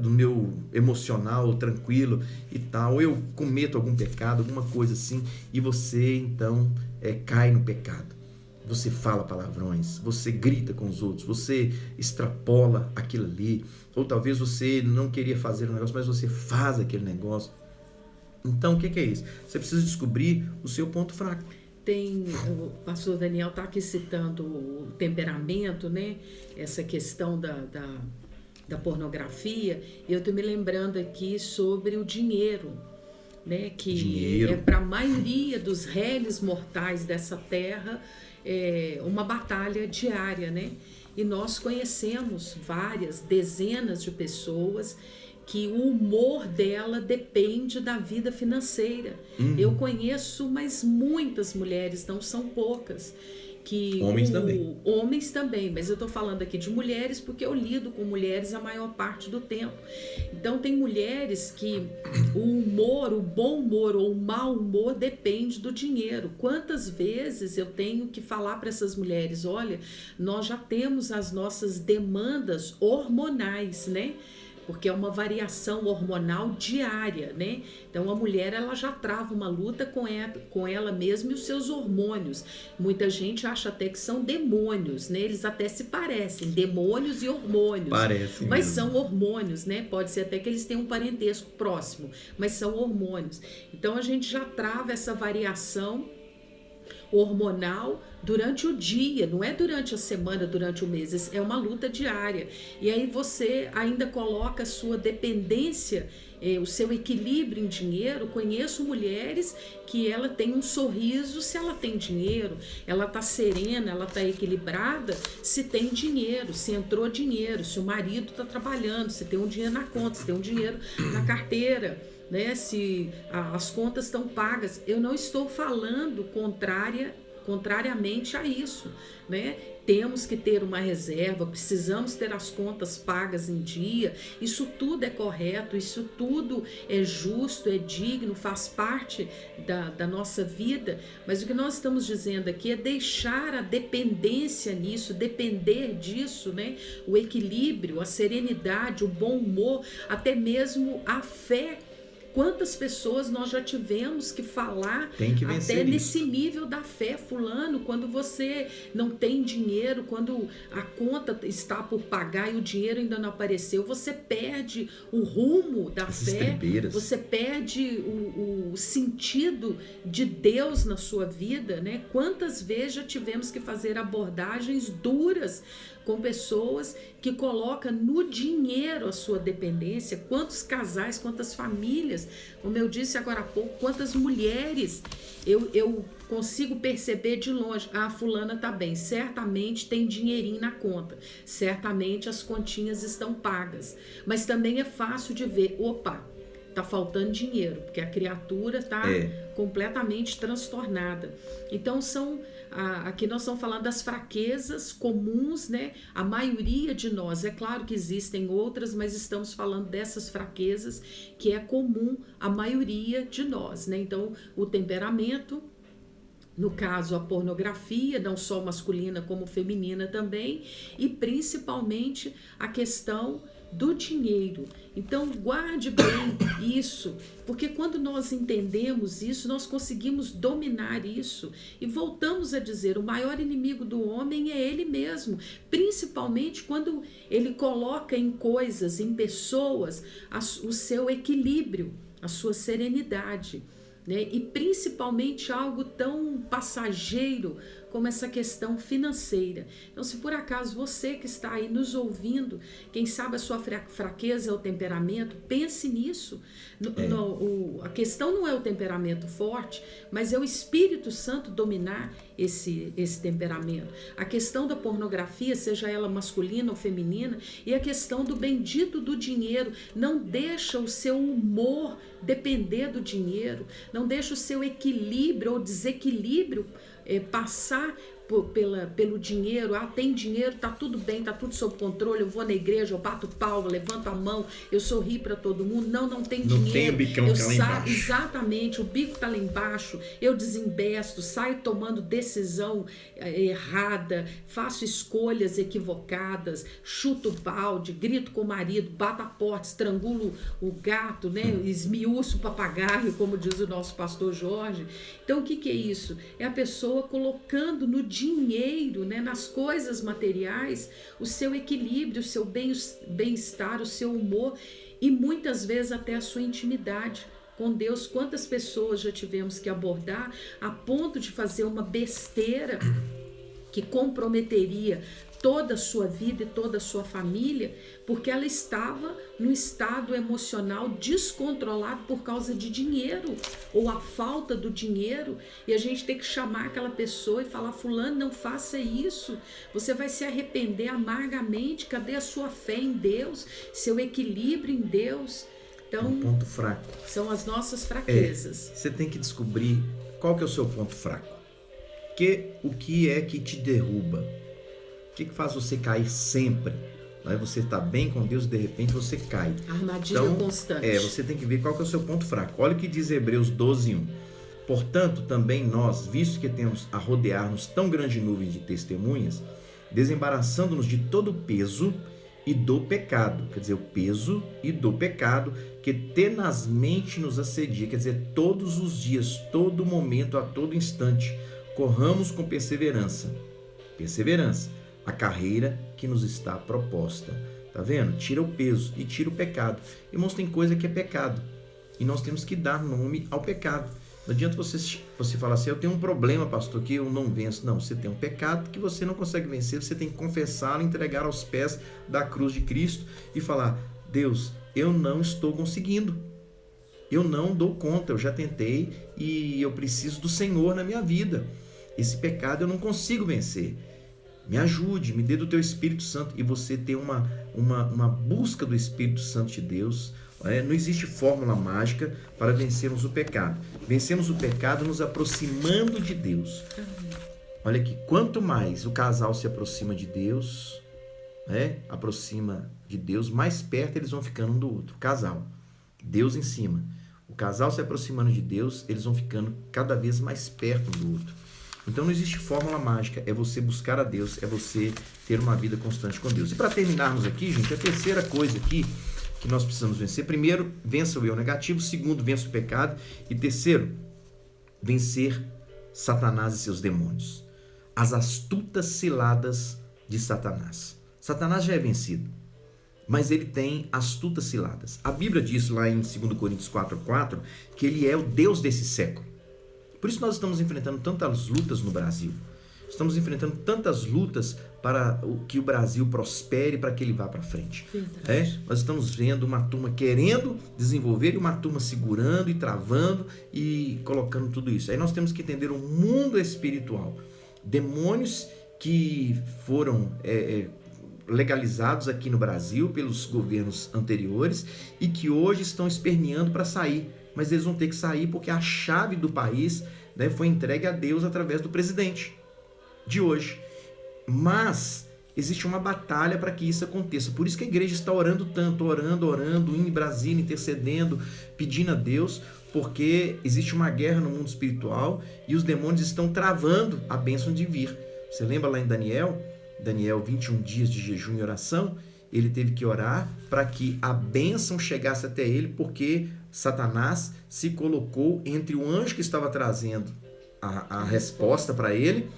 do meu emocional tranquilo e tal, eu cometo algum pecado, alguma coisa assim, e você então cai no pecado. Você fala palavrões, você grita com os outros, você extrapola aquilo ali, ou talvez você não queria fazer um negócio, mas você faz aquele negócio. Então o que é isso? Você precisa descobrir o seu ponto fraco. O pastor Daniel está aqui citando o temperamento, né? Essa questão da pornografia. E eu estou me lembrando aqui sobre o dinheiro, né? Que é para a maioria dos réis mortais dessa terra uma batalha diária, né? E nós conhecemos dezenas de pessoas que o humor dela depende da vida financeira. Eu conheço, mas muitas mulheres, não são poucas. Homens também, mas eu estou falando aqui de mulheres porque eu lido com mulheres a maior parte do tempo. Então tem mulheres que o humor, o bom humor ou o mau humor depende do dinheiro. Quantas vezes eu tenho que falar para essas mulheres, olha, nós já temos as nossas demandas hormonais, né? Porque é uma variação hormonal diária, né? Então a mulher ela já trava uma luta com ela mesma e os seus hormônios. Muita gente acha até que são demônios, né? Eles até se parecem, demônios e hormônios. Parecem mas mesmo. São hormônios, né? Pode ser até que eles tenham um parentesco próximo, mas são hormônios. Então a gente já trava essa variação hormonal durante o dia, não é durante a semana, durante o mês, é uma luta diária. E aí você ainda coloca a sua dependência, o seu equilíbrio em dinheiro. Conheço mulheres que ela tem um sorriso se ela tem dinheiro, ela tá serena, ela tá equilibrada se tem dinheiro, se entrou dinheiro, se o marido tá trabalhando, se tem um dinheiro na conta, se tem um dinheiro na carteira, né? Se as contas estão pagas. Eu não estou falando contrariamente a isso, né? Temos que ter uma reserva, precisamos ter as contas pagas em dia. Isso tudo é correto, isso tudo é justo, é digno, faz parte da nossa vida. Mas o que nós estamos dizendo aqui é deixar a dependência nisso, depender disso, né? O equilíbrio, a serenidade, o bom humor, até mesmo a fé Quantas pessoas nós já tivemos que falar até nesse nível da fé, fulano, quando você não tem dinheiro, quando a conta está por pagar e o dinheiro ainda não apareceu, você perde o rumo da fé, você perde o sentido de Deus na sua vida, né? Quantas vezes já tivemos que fazer abordagens duras com pessoas que colocam no dinheiro a sua dependência, quantos casais, quantas famílias, como eu disse agora há pouco, quantas mulheres eu consigo perceber de longe, fulana tá bem, certamente tem dinheirinho na conta, certamente as continhas estão pagas, mas também é fácil de ver, tá faltando dinheiro, porque a criatura tá completamente transtornada. Então aqui nós estamos falando das fraquezas comuns, né? A maioria de nós, é claro que existem outras, mas estamos falando dessas fraquezas que é comum à maioria de nós, né? Então, o temperamento, no caso a pornografia, não só masculina como feminina também, e principalmente a questão do dinheiro. Então guarde bem isso, porque quando nós entendemos isso, nós conseguimos dominar isso e voltamos a dizer, o maior inimigo do homem é ele mesmo, principalmente quando ele coloca em coisas, em pessoas, o seu equilíbrio, a sua serenidade, né? E principalmente algo tão passageiro como essa questão financeira. Então, se por acaso você que está aí nos ouvindo, quem sabe a sua fraqueza é o temperamento, pense nisso. A questão não é o temperamento forte, mas é o Espírito Santo dominar esse temperamento. A questão da pornografia, seja ela masculina ou feminina, e a questão do bendito do dinheiro. Não deixa o seu humor depender do dinheiro, não deixa o seu equilíbrio ou desequilíbrio passar pelo dinheiro. Tem dinheiro, tá tudo bem, tá tudo sob controle, eu vou na igreja, eu bato palma, levanto a mão, eu sorri para todo mundo. Não tem dinheiro. Não tem o bicão que tá lá embaixo. Exatamente, o bico tá lá embaixo, eu desembesto, saio tomando decisão errada, faço escolhas equivocadas, chuto o balde, grito com o marido, bato a porta, estrangulo o gato, né? Esmiuço o papagaio, como diz o nosso pastor Jorge. Então o que é isso? É a pessoa colocando no dinheiro, né, nas coisas materiais, o seu equilíbrio, o seu bem-estar, o seu humor e muitas vezes até a sua intimidade com Deus. Quantas pessoas já tivemos que abordar a ponto de fazer uma besteira que comprometeria toda a sua vida e toda a sua família, porque ela estava num estado emocional descontrolado por causa de dinheiro, ou a falta do dinheiro, e a gente tem que chamar aquela pessoa e falar, fulano, não faça isso, você vai se arrepender amargamente. Cadê a sua fé em Deus, seu equilíbrio em Deus? Então, um ponto fraco. São as nossas fraquezas. Você tem que descobrir qual que é o seu ponto fraco. O que é que te derruba? O que faz você cair sempre? Você está bem com Deus, de repente você cai. Armadilha constante. Você tem que ver qual que é o seu ponto fraco. Olha o que diz Hebreus 12:1. Portanto, também nós, visto que temos a rodear-nos tão grande nuvem de testemunhas, desembaraçando-nos de todo o peso e do pecado. Quer dizer, o peso e do pecado que tenazmente nos assedia. Quer dizer, todos os dias, todo momento, a todo instante, corramos com perseverança a carreira que nos está proposta. Tá vendo? Tira o peso e tira o pecado. Irmãos, tem coisa que é pecado e nós temos que dar nome ao pecado. Não adianta você falar assim, eu tenho um problema, pastor, que eu não venço. Não, você tem um pecado que você não consegue vencer, você tem que confessá-lo, entregar aos pés da cruz de Cristo e falar, Deus, eu não estou conseguindo, eu não dou conta, eu já tentei e eu preciso do Senhor na minha vida. Esse pecado eu não consigo vencer. Me ajude, me dê do teu Espírito Santo. E você ter uma busca do Espírito Santo de Deus. Não existe fórmula mágica para vencermos o pecado. Vencemos o pecado nos aproximando de Deus. Olha aqui, quanto mais o casal se aproxima de Deus, mais perto eles vão ficando um do outro. O casal, Deus em cima. O casal se aproximando de Deus, eles vão ficando cada vez mais perto um do outro. Então não existe fórmula mágica, é você buscar a Deus, é você ter uma vida constante com Deus. E para terminarmos aqui, gente, a terceira coisa aqui, que nós precisamos vencer. Primeiro, vença o eu negativo. Segundo, vença o pecado. E terceiro, vencer Satanás e seus demônios. As astutas ciladas de Satanás. Satanás já é vencido, mas ele tem astutas ciladas. A Bíblia diz lá em 2 Coríntios 4:4 que ele é o Deus desse século. Por isso nós estamos enfrentando tantas lutas no Brasil. Estamos enfrentando tantas lutas para que o Brasil prospere, para que ele vá para frente. Nós estamos vendo uma turma querendo desenvolver e uma turma segurando e travando e colocando tudo isso. Aí nós temos que entender o mundo espiritual. Demônios que foram legalizados aqui no Brasil pelos governos anteriores e que hoje estão esperneando para sair. Mas eles vão ter que sair porque a chave do país, né, foi entregue a Deus através do presidente de hoje. Mas existe uma batalha para que isso aconteça. Por isso que a igreja está orando tanto, orando, indo em Brasília, intercedendo, pedindo a Deus, porque existe uma guerra no mundo espiritual e os demônios estão travando a bênção de vir. Você lembra lá em Daniel, 21 dias de jejum e oração, ele teve que orar para que a bênção chegasse até ele, porque Satanás se colocou entre o anjo que estava trazendo a resposta para ele,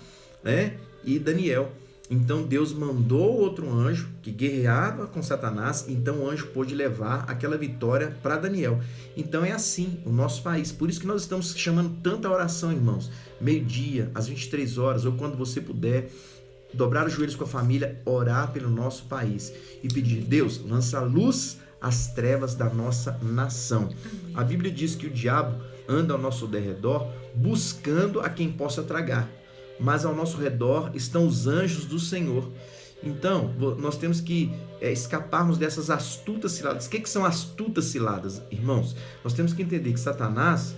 né, e Daniel. Então Deus mandou outro anjo que guerreava com Satanás, então o anjo pôde levar aquela vitória para Daniel. Então é assim o nosso país. Por isso que nós estamos chamando tanta oração, irmãos. Meio-dia, às 23 horas, ou quando você puder, dobrar os joelhos com a família, orar pelo nosso país e pedir: Deus, lança luz às trevas da nossa nação. A Bíblia diz que o diabo anda ao nosso derredor buscando a quem possa tragar, mas ao nosso redor estão os anjos do Senhor. Então, nós temos que escaparmos dessas astutas ciladas. O que são astutas ciladas, irmãos? Nós temos que entender que Satanás,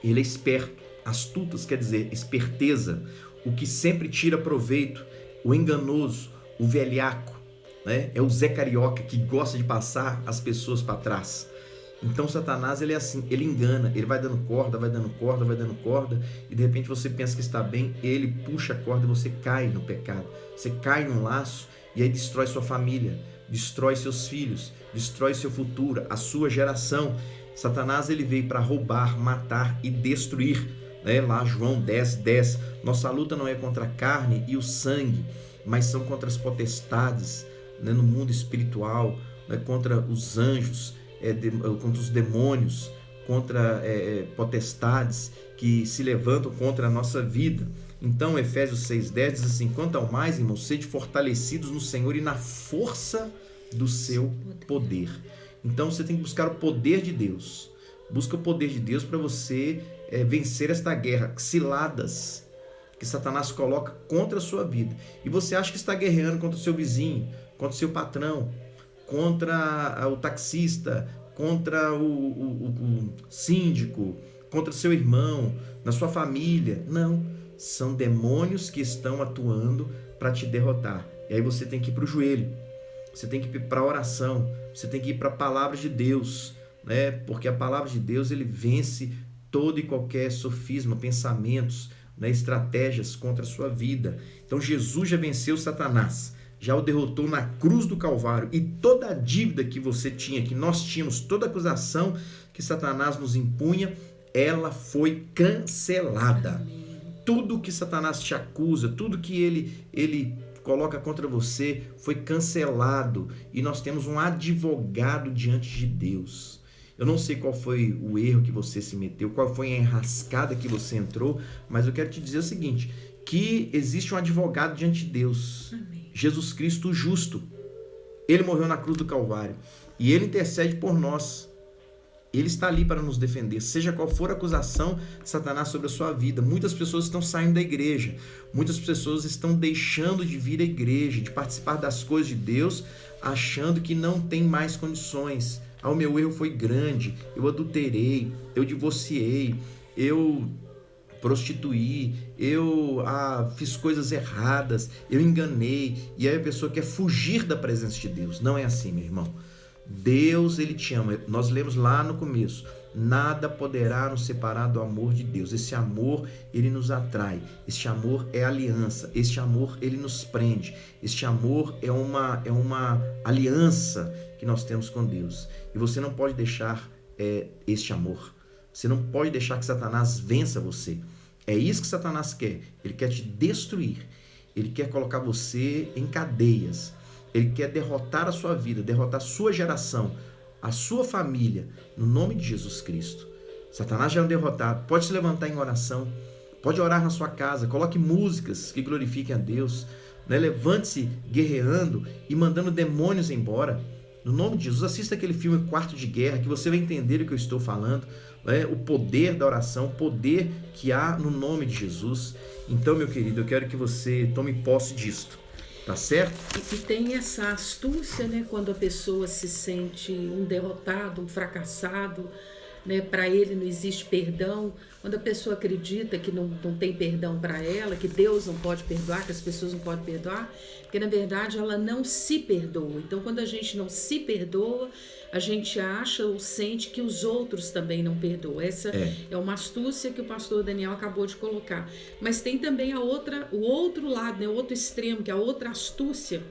ele é esperto. Astutas quer dizer esperteza, o que sempre tira proveito, o enganoso, o velhaco, né? É o Zé Carioca que gosta de passar as pessoas para trás. Então Satanás, ele é assim, ele engana, ele vai dando corda, e de repente você pensa que está bem, ele puxa a corda e você cai no pecado, você cai num laço e aí destrói sua família, destrói seus filhos, destrói seu futuro, a sua geração. Satanás, ele veio para roubar, matar e destruir, né? Lá João 10:10, nossa luta não é contra a carne e o sangue, mas são contra as potestades, né, no mundo espiritual, né, contra os anjos, contra os demônios, contra potestades que se levantam contra a nossa vida. Então Efésios 6:10 diz assim: quanto ao mais, irmãos, sede fortalecidos no Senhor e na força do seu poder. Então você tem que buscar o poder de Deus. Busca o poder de Deus para você vencer esta guerra, ciladas que Satanás coloca contra a sua vida. E você acha que está guerreando contra o seu vizinho, contra o seu patrão, contra o taxista, contra o síndico, contra seu irmão, na sua família. Não, são demônios que estão atuando para te derrotar. E aí você tem que ir para o joelho, você tem que ir para a oração, você tem que ir para a palavra de Deus, né? Porque a palavra de Deus, ele vence todo e qualquer sofisma, pensamentos, né, estratégias contra a sua vida. Então Jesus já venceu Satanás, já o derrotou na cruz do Calvário, e toda a dívida que você tinha, que nós tínhamos, toda a acusação que Satanás nos impunha, ela foi cancelada. Amém. Tudo que Satanás te acusa, tudo que ele coloca contra você foi cancelado, e nós temos um advogado diante de Deus. Eu não sei qual foi o erro que você se meteu, qual foi a enrascada que você entrou, mas eu quero te dizer o seguinte, que existe um advogado diante de Deus. Amém. Jesus Cristo, o justo. Ele morreu na cruz do Calvário e ele intercede por nós. Ele está ali para nos defender, seja qual for a acusação de Satanás sobre a sua vida. Muitas pessoas estão saindo da igreja, muitas pessoas estão deixando de vir à igreja, de participar das coisas de Deus, achando que não tem mais condições. O meu erro foi grande, eu adulterei, eu divorciei, eu prostituí, eu fiz coisas erradas, eu enganei, e aí a pessoa quer fugir da presença de Deus. Não é assim, meu irmão. Deus, Ele te ama. Nós lemos lá no começo, nada poderá nos separar do amor de Deus. Esse amor, ele nos atrai. Este amor é aliança. Este amor, ele nos prende. Este amor é uma aliança que nós temos com Deus. E você não pode deixar este amor. Você não pode deixar que Satanás vença você. É isso que Satanás quer. Ele quer te destruir. Ele quer colocar você em cadeias. Ele quer derrotar a sua vida, derrotar a sua geração, a sua família, no nome de Jesus Cristo. Satanás já é um derrotado. Pode se levantar em oração, pode orar na sua casa, coloque músicas que glorifiquem a Deus, né? Levante-se guerreando e mandando demônios embora. No nome de Jesus, assista aquele filme Quarto de Guerra, que você vai entender o que eu estou falando, né? O poder da oração, o poder que há no nome de Jesus. Então, meu querido, eu quero que você tome posse disto. Tá certo? E tem essa astúcia, né? Quando a pessoa se sente um derrotado, um fracassado, né? Para ele não existe perdão. Quando a pessoa acredita que não tem perdão para ela, que Deus não pode perdoar, que as pessoas não podem perdoar, porque na verdade ela não se perdoa. Então, quando a gente não se perdoa, a gente acha ou sente que os outros também não perdoam. Essa é uma astúcia que o pastor Daniel acabou de colocar. Mas tem também o outro lado, né? O outro extremo, que é a outra astúcia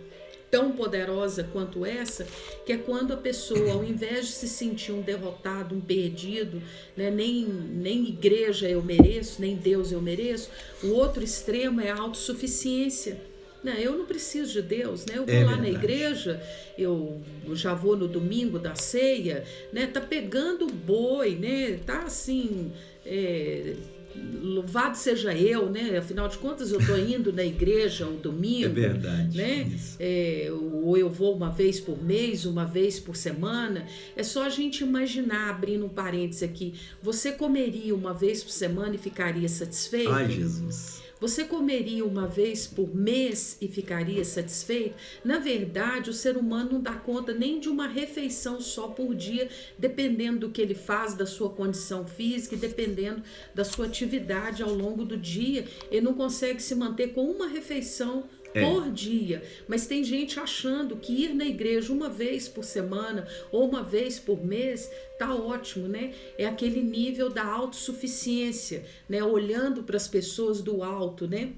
tão poderosa quanto essa, que é quando a pessoa, ao invés de se sentir um derrotado, um perdido, né? nem igreja eu mereço, nem Deus eu mereço, o outro extremo é a autossuficiência. Não, eu não preciso de Deus, né? Eu vou lá na igreja, eu já vou no domingo da ceia, né? Tá pegando boi, né? Tá assim, louvado seja eu, né? Afinal de contas eu tô indo na igreja um domingo, é verdade, né? Ou eu vou uma vez por mês, uma vez por semana. É só a gente imaginar, abrindo um parênteses aqui, você comeria uma vez por semana e ficaria satisfeito? Ai, Jesus! Você comeria uma vez por mês e ficaria satisfeito? Na verdade, o ser humano não dá conta nem de uma refeição só por dia, dependendo do que ele faz, da sua condição física e dependendo da sua atividade ao longo do dia. Ele não consegue se manter com uma refeição por dia, mas tem gente achando que ir na igreja uma vez por semana ou uma vez por mês tá ótimo, né? É aquele nível da autossuficiência, né? Olhando para as pessoas do alto, né?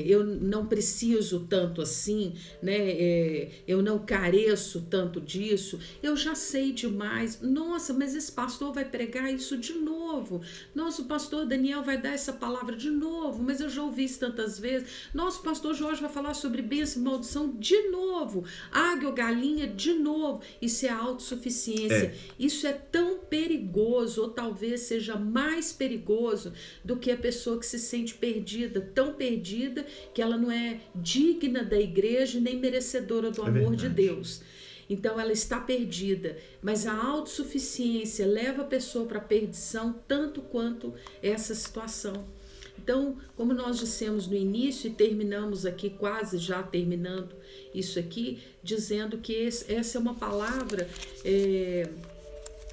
Eu não preciso tanto assim, né? Eu não careço tanto disso, eu já sei demais. Nossa, mas esse pastor vai pregar isso de novo. Nossa, o pastor Daniel vai dar essa palavra de novo, mas eu já ouvi isso tantas vezes. Nossa, o pastor Jorge vai falar sobre bênção e maldição de novo. Águia ou galinha de novo. Isso é autossuficiência. Isso é tão perigoso, ou talvez seja mais perigoso do que a pessoa que se sente perdida, tão perdida que ela não é digna da igreja nem merecedora do amor de Deus. Então ela está perdida, mas a autossuficiência leva a pessoa para a perdição tanto quanto essa situação. Então, como nós dissemos no início e terminamos aqui, quase já terminando isso aqui, dizendo que essa é uma palavra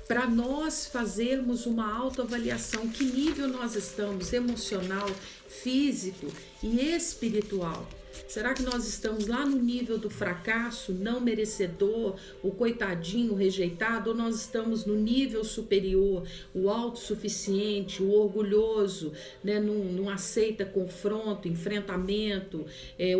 para nós fazermos uma autoavaliação, que nível nós estamos, emocional, físico e espiritual. Será que nós estamos lá no nível do fracasso, não merecedor, o coitadinho, o rejeitado, ou nós estamos no nível superior, o autossuficiente, o orgulhoso, né? Não aceita confronto, enfrentamento,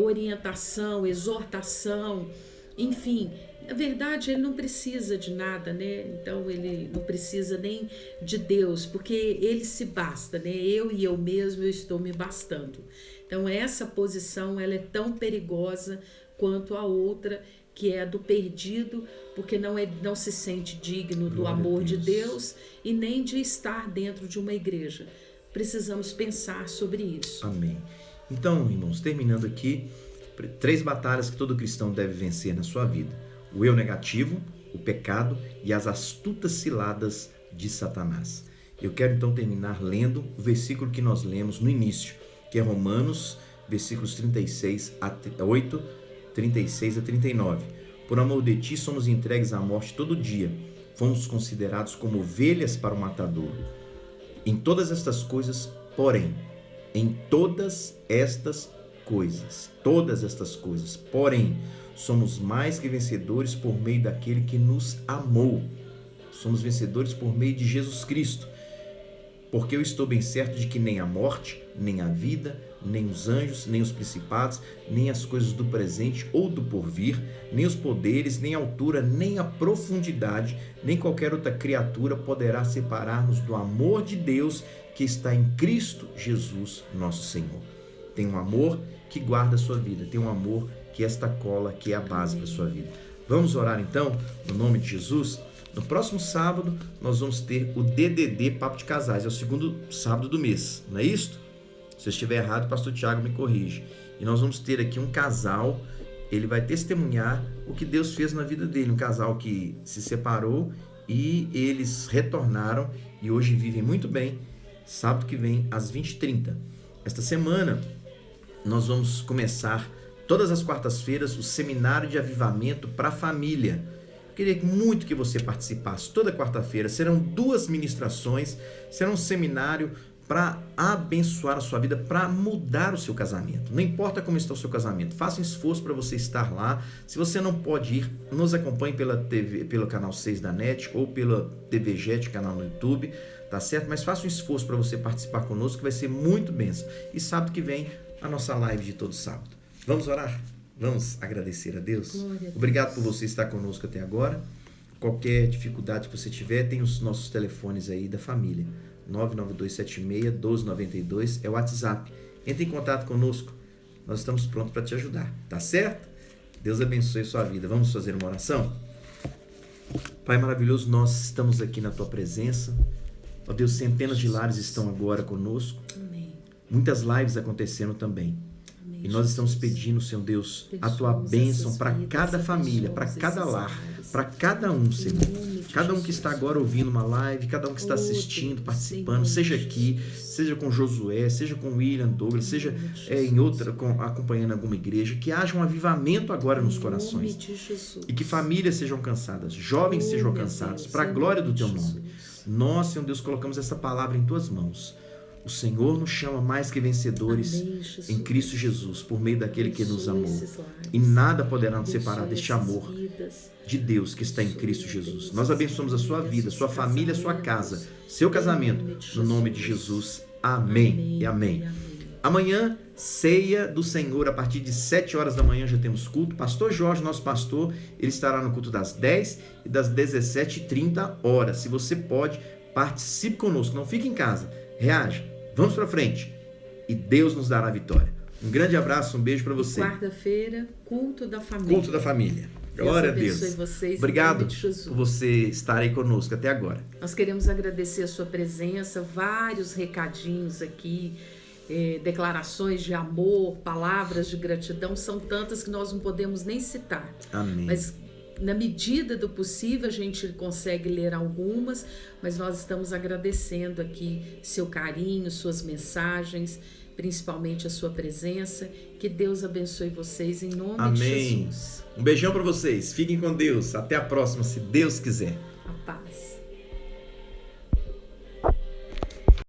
orientação, exortação, enfim. Na verdade, ele não precisa de nada, né? Então, ele não precisa nem de Deus, porque ele se basta, né? Eu e eu mesmo, eu estou me bastando. Então, essa posição, ela é tão perigosa quanto a outra, que é a do perdido, porque não se sente digno do amor de Deus e nem de estar dentro de uma igreja. Precisamos pensar sobre isso. Amém. Então, irmãos, terminando aqui, 3 batalhas que todo cristão deve vencer na sua vida: o eu negativo, o pecado e as astutas ciladas de Satanás. Eu quero então terminar lendo o versículo que nós lemos no início, que é Romanos, versículos 36 a 39. Por amor de ti somos entregues à morte todo dia, fomos considerados como ovelhas para o matadouro. Em todas estas coisas, porém, em todas estas todas estas coisas, porém, somos mais que vencedores por meio daquele que nos amou. Somos vencedores por meio de Jesus Cristo. Porque eu estou bem certo de que nem a morte, nem a vida, nem os anjos, nem os principados, nem as coisas do presente ou do porvir, nem os poderes, nem a altura, nem a profundidade, nem qualquer outra criatura poderá separar-nos do amor de Deus que está em Cristo Jesus, nosso Senhor. Tem um amor que guarda a sua vida, tem um amor que esta cola, que é a base para a sua vida. Vamos orar então, no nome de Jesus? No próximo sábado, nós vamos ter o DDD Papo de Casais. É o segundo sábado do mês, não é isso? Se eu estiver errado, o pastor Tiago me corrige. E nós vamos ter aqui um casal, ele vai testemunhar o que Deus fez na vida dele. Um casal que se separou e eles retornaram e hoje vivem muito bem. Sábado que vem, às 20h30. Esta semana, nós vamos começar, todas as quartas-feiras, o Seminário de Avivamento para a Família. Queria muito que você participasse. Toda quarta-feira serão 2 ministrações, será um seminário para abençoar a sua vida, para mudar o seu casamento. Não importa como está o seu casamento, faça um esforço para você estar lá. Se você não pode ir, nos acompanhe pela TV, pelo canal 6 da NET ou pela TV Jet, canal no YouTube, tá certo? Mas faça um esforço para você participar conosco, que vai ser muito bênção. E sábado que vem, a nossa live de todo sábado. Vamos orar? Vamos agradecer a Deus? Obrigado por você estar conosco até agora. Qualquer dificuldade que você tiver, tem os nossos telefones aí da família. 99276-1292 é o WhatsApp. Entre em contato conosco. Nós estamos prontos para te ajudar. Tá certo? Deus abençoe a sua vida. Vamos fazer uma oração? Pai maravilhoso, nós estamos aqui na tua presença. Ó Deus, centenas de lares estão agora conosco. Amém. Muitas lives aconteceram também. E nós estamos pedindo, Senhor Deus, a tua bênção para cada família, para cada lar, para cada um, Senhor. Cada um que está agora ouvindo uma live, cada um que está assistindo, participando, seja aqui, seja com Josué, seja com William Douglas, seja em outra, acompanhando alguma igreja, que haja um avivamento agora nos corações. E que famílias sejam alcançadas, jovens sejam alcançados, para a glória do teu nome. Nós, Senhor Deus, colocamos essa palavra em tuas mãos. O Senhor nos chama mais que vencedores em Cristo Jesus, por meio daquele que nos amou. E nada poderá nos separar deste amor de Deus que está em Cristo Jesus. Nós abençoamos a sua vida, sua família, sua casa, seu casamento, no nome de Jesus. Amém e amém. Amanhã, ceia do Senhor, a partir de 7 horas da manhã já temos culto. Pastor Jorge, nosso pastor, ele estará no culto das 10 e das 17h30 horas. Se você pode, participe conosco, não fique em casa, reaja. Vamos para frente e Deus nos dará a vitória. Um grande abraço, um beijo para você. Quarta-feira, culto da família. Culto da família. Glória a Deus. Vocês, obrigado por você estar aí conosco até agora. Nós queremos agradecer a sua presença, vários recadinhos aqui, declarações de amor, palavras de gratidão, são tantas que nós não podemos nem citar. Amém. Mas na medida do possível a gente consegue ler algumas, mas nós estamos agradecendo aqui seu carinho, suas mensagens, principalmente a sua presença. Que Deus abençoe vocês em nome de Jesus. Um beijão para vocês. Fiquem com Deus. Até a próxima, se Deus quiser.